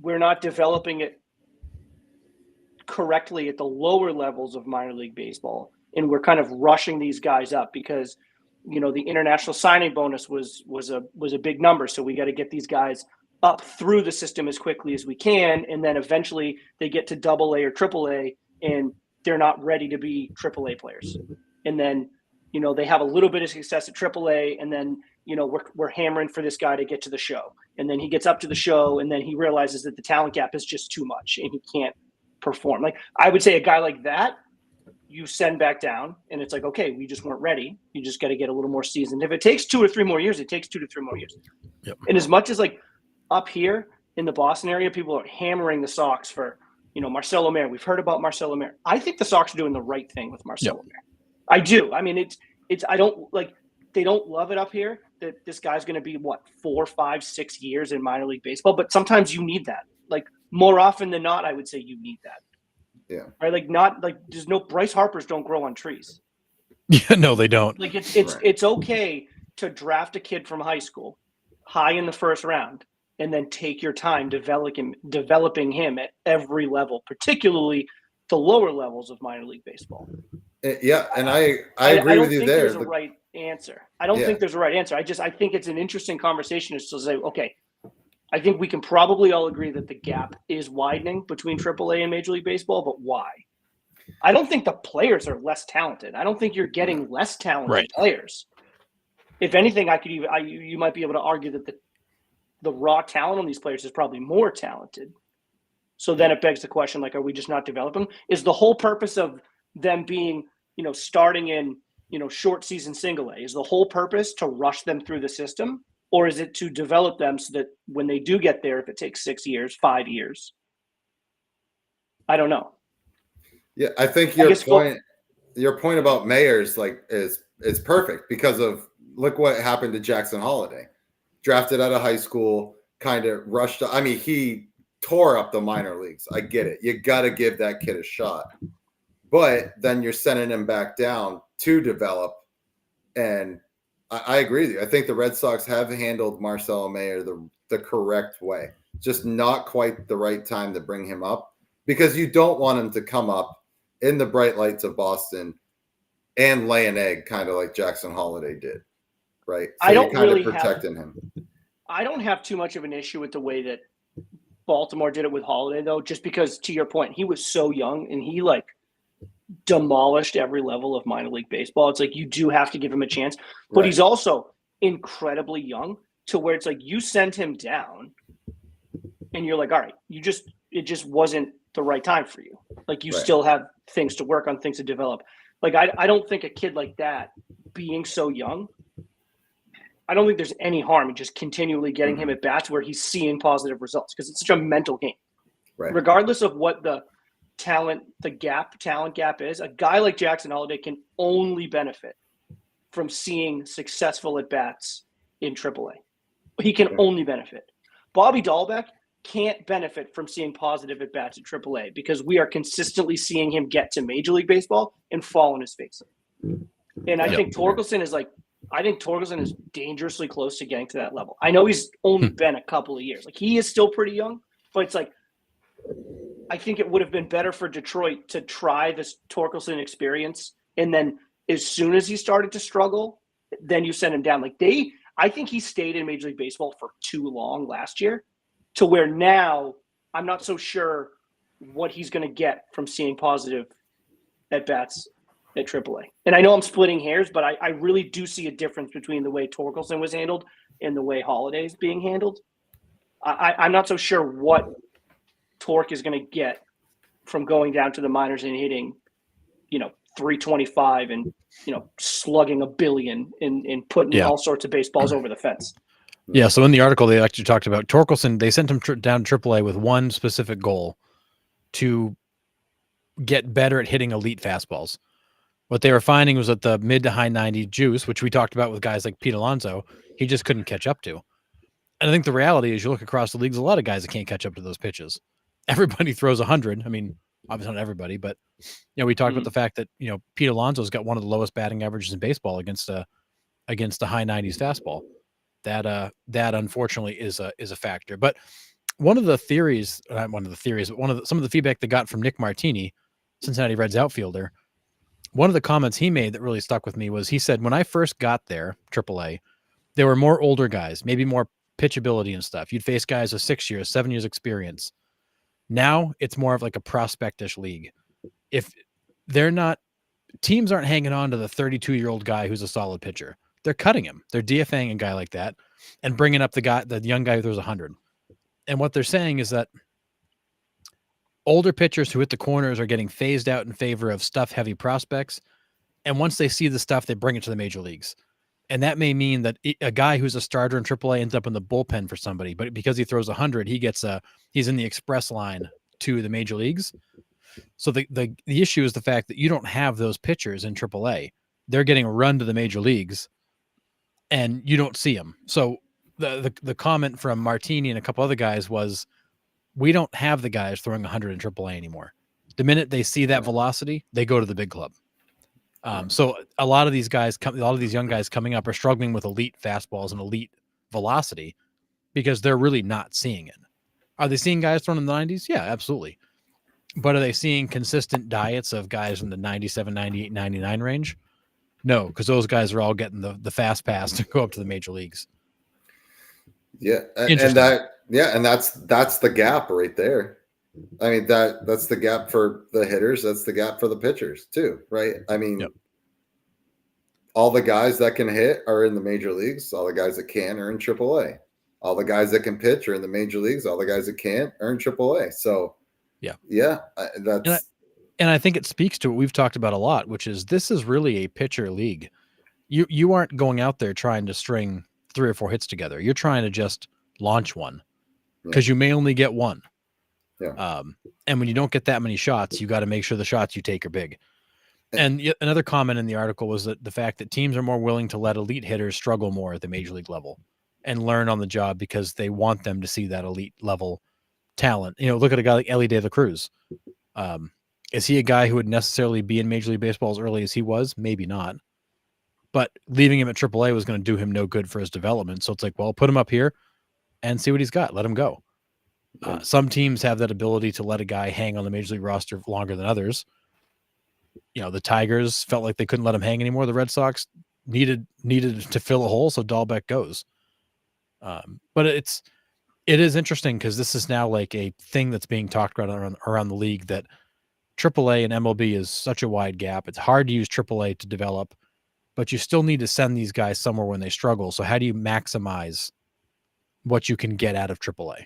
we're not developing it correctly at the lower levels of minor league baseball, and we're kind of rushing these guys up because, the international signing bonus was a big number. So we got to get these guys up through the system as quickly as we can, and then eventually they get to AA or AAA, and they're not ready to be AAA players. And then, they have a little bit of success at AAA, and then, we're hammering for this guy to get to the show. And then he gets up to the show, and then he realizes that the talent gap is just too much, and he can't perform. Like, I would say a guy like that, you send back down, and it's like, okay, we just weren't ready. You just got to get a little more seasoned. If it takes 2 or 3 more years, it takes 2 to 3 more years. Yep. And as much as like up here in the Boston area, people are hammering the Sox for, Marcelo Mayer. We've heard about Marcelo Mayer. I think the Sox are doing the right thing with Marcelo Mayer. I do. I mean, I don't like, they don't love it up here that this guy's going to be 4, 5, 6 years in minor league baseball, but sometimes you need that. Like, more often than not, I would say you need that. Yeah. Right. Like, not like there's no Bryce Harpers don't grow on trees. Yeah, no, they don't. Like, it's okay to draft a kid from high school high in the first round and then take your time developing him at every level, particularly the lower levels of minor league baseball. Yeah, and I agree with you there. There's a right answer. I don't think there's a right answer. I think it's an interesting conversation is to say, okay, I think we can probably all agree that the gap is widening between AAA and Major League Baseball, but why? I don't think the players are less talented. I don't think you're getting less talented players. If anything, you might be able to argue that the raw talent on these players is probably more talented. So then it begs the question, like, are we just not developing? Is the whole purpose of them being, starting in, short season single A, is the whole purpose to rush them through the system? Or is it to develop them so that when they do get there, if it takes 6 years, 5 years? I don't know. Yeah, I think your point about Mayers is perfect because of look what happened to Jackson Holiday. Drafted out of high school, kind of rushed. I mean, he tore up the minor leagues. I get it. You got to give that kid a shot. But then you're sending him back down to develop. And I agree with you. I think the Red Sox have handled Marcelo Mayer the correct way. Just not quite the right time to bring him up because you don't want him to come up in the bright lights of Boston and lay an egg, kind of like Jackson Holiday did, right? So I don't you're kind really of protecting him. I don't have too much of an issue with the way that Baltimore did it with Holiday, though, just because, to your point, he was so young and he demolished every level of minor league baseball. It's like you do have to give him a chance, but he's also incredibly young to where it's like you send him down and you're like, all right, it just wasn't the right time for you. Like you still have things to work on, things to develop. Like I don't think a kid like that being so young, I don't think there's any harm in just continually getting him at bats where he's seeing positive results because it's such a mental game. Right. Regardless of what the talent gap is, a guy like Jackson Holiday can only benefit from seeing successful at bats in AAA. He can only benefit. Bobby Dahlbeck can't benefit from seeing positive at bats at AAA because we are consistently seeing him get to Major League Baseball and fall on his face. And I think Torkelson is dangerously close to getting to that level. I know he's only been a couple of years. Like he is still pretty young, but it's like I think it would have been better for Detroit to try this Torkelson experience, and then as soon as he started to struggle, then you send him down. I think he stayed in Major League Baseball for too long last year, to where now I'm not so sure what he's going to get from seeing positive at bats at AAA. And I know I'm splitting hairs, but I really do see a difference between the way Torkelson was handled and the way Holiday's being handled. I'm not so sure what Torque is going to get from going down to the minors and hitting, 325 and, slugging $1 billion and putting all sorts of baseballs over the fence. Yeah. So in the article, they actually talked about Torkelson. They sent him down to AAA with one specific goal to get better at hitting elite fastballs. What they were finding was that the mid to high 90 juice, which we talked about with guys like Pete Alonso, he just couldn't catch up to. And I think the reality is you look across the leagues, a lot of guys that can't catch up to those pitches. Everybody throws 100. I mean, obviously not everybody, but we talked about the fact that, Pete Alonso's got one of the lowest batting averages in baseball against the high 90s fastball. That unfortunately is a factor. But one of the theories, not one of the theories, but some of the feedback they got from Nick Martini, Cincinnati Reds outfielder, one of the comments he made that really stuck with me was he said, when I first got there, AAA, there were more older guys, maybe more pitchability and stuff. You'd face guys with 6 years, 7 years experience. Now it's more of like a prospectish league. If they're not, teams aren't hanging on to the 32-year-old guy who's a solid pitcher. They're cutting him. They're DFAing a guy like that and bringing up the young guy who throws 100. And what they're saying is that older pitchers who hit the corners are getting phased out in favor of stuff-heavy prospects. And once they see the stuff, they bring it to the major leagues. And that may mean that a guy who's a starter in AAA ends up in the bullpen for somebody, but because he throws 100, he's in the express line to the major leagues. So the issue is the fact that you don't have those pitchers in AAA. They're getting run to the major leagues, and you don't see them. So the comment from Martini and a couple other guys was, we don't have the guys throwing 100 in AAA anymore. The minute they see that velocity, they go to the big club. So a lot of these young guys coming up are struggling with elite fastballs and elite velocity because they're really not seeing it. Are they seeing guys thrown in the 90s? Yeah, absolutely. But are they seeing consistent diets of guys in the 97, 98, 99 range? No, because those guys are all getting the fast pass to go up to the major leagues. Yeah, and that's the gap right there. I mean, that's the gap for the hitters. That's the gap for the pitchers too, right? I mean, all the guys that can hit are in the major leagues. All the guys that can are in AAA. All the guys that can pitch are in the major leagues. All the guys that can't are in AAA. So, and I think it speaks to what we've talked about a lot, which is this is really a pitcher league. You aren't going out there trying to string 3 or 4 hits together. You're trying to just launch one because you may only get one. Yeah. And when you don't get that many shots, you got to make sure the shots you take are big. And another comment in the article was that the fact that teams are more willing to let elite hitters struggle more at the major league level and learn on the job because they want them to see that elite level talent. You know, look at a guy like Ellie De La Cruz. Is he a guy who would necessarily be in Major League Baseball as early as he was? Maybe not. But leaving him at AAA was going to do him no good for his development. So it's like, well, put him up here and see what he's got. Let him go. Some teams have that ability to let a guy hang on the major league roster longer than others. You know, the Tigers felt like they couldn't let him hang anymore. The Red Sox needed to fill a hole, so Dahlbeck goes. But it is interesting because this is now like a thing that's being talked about around the league, that AAA and MLB is such a wide gap. It's hard to use AAA to develop, but you still need to send these guys somewhere when they struggle. So how do you maximize what you can get out of AAA?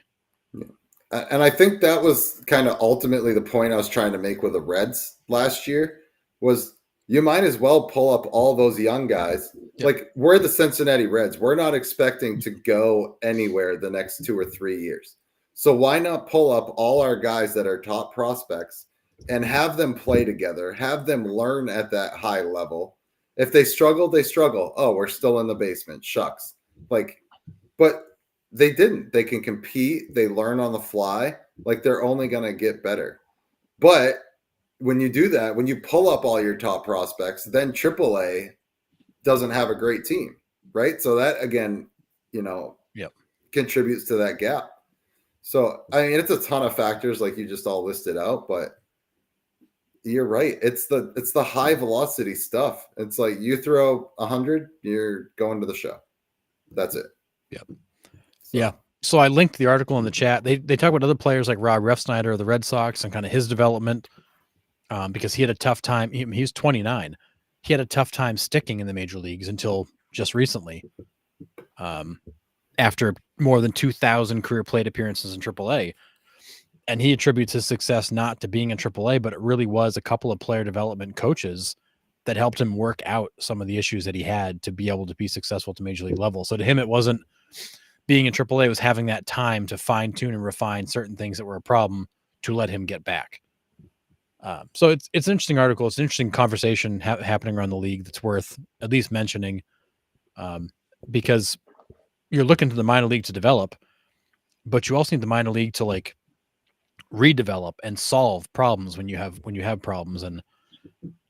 And I think that was kind of ultimately the point I was trying to make with the Reds last year, was you might as well pull up all those young guys. Yep. Like, we're the Cincinnati Reds. We're not expecting to go anywhere the next 2 or 3 years. So why not pull up all our guys that are top prospects and have them play together, have them learn at that high level. If they struggle, they struggle. Oh, we're still in the basement. Shucks. But they didn't. They can compete. They learn on the fly. Like, they're only going to get better. But when you do that, when you pull up all your top prospects, then AAA doesn't have a great team, right? So that, again, contributes to that gap. So, I mean, it's a ton of factors like you just all listed out, but you're right. It's the high velocity stuff. It's like you throw 100, you're going to the show. That's it. Yep. Yeah. So I linked the article in the chat. They talk about other players like Rob Refsnyder of the Red Sox and kind of his development, because he had a tough time. He's 29. He had a tough time sticking in the major leagues until just recently, after more than 2,000 career plate appearances in AAA. And he attributes his success not to being in AAA, but it really was a couple of player development coaches that helped him work out some of the issues that he had to be able to be successful to major league level. So to him, it wasn't being in AAA, it was having that time to fine tune and refine certain things that were a problem to let him get back. So it's an interesting article. It's an interesting conversation happening around the league that's worth at least mentioning, because you're looking to the minor league to develop, but you also need the minor league to like redevelop and solve problems when you have problems. And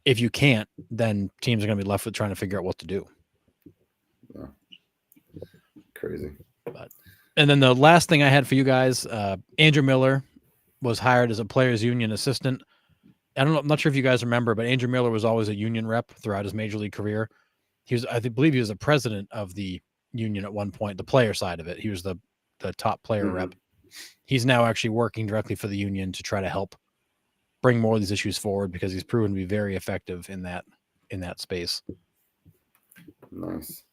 if you can't, then teams are going to be left with trying to figure out what to do. Yeah. Crazy. But And then the last thing I had for you guys, Andrew Miller was hired as a players union assistant. I'm not sure if you guys remember, but Andrew Miller was always a union rep throughout his major league career. I believe he was the president of the union at one point, the player side of it. He was the top player rep. He's now actually working directly for the union to try to help bring more of these issues forward because he's proven to be very effective in that space. Nice.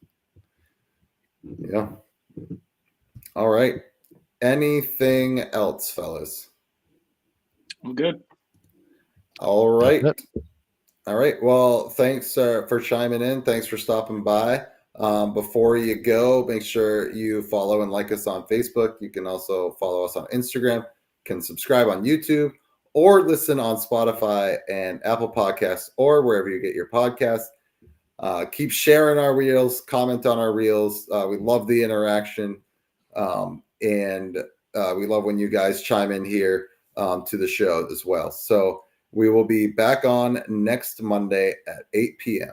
Yeah. All right. Anything else, fellas? I'm good. All right. All right. Well, thanks for chiming in. Thanks for stopping by. Before you go, make sure you follow and like us on Facebook. You can also follow us on Instagram. You can subscribe on YouTube or listen on Spotify and Apple Podcasts or wherever you get your podcasts. Keep sharing our reels, comment on our reels. We love the interaction. And we love when you guys chime in here to the show as well. So we will be back on next Monday at 8 p.m.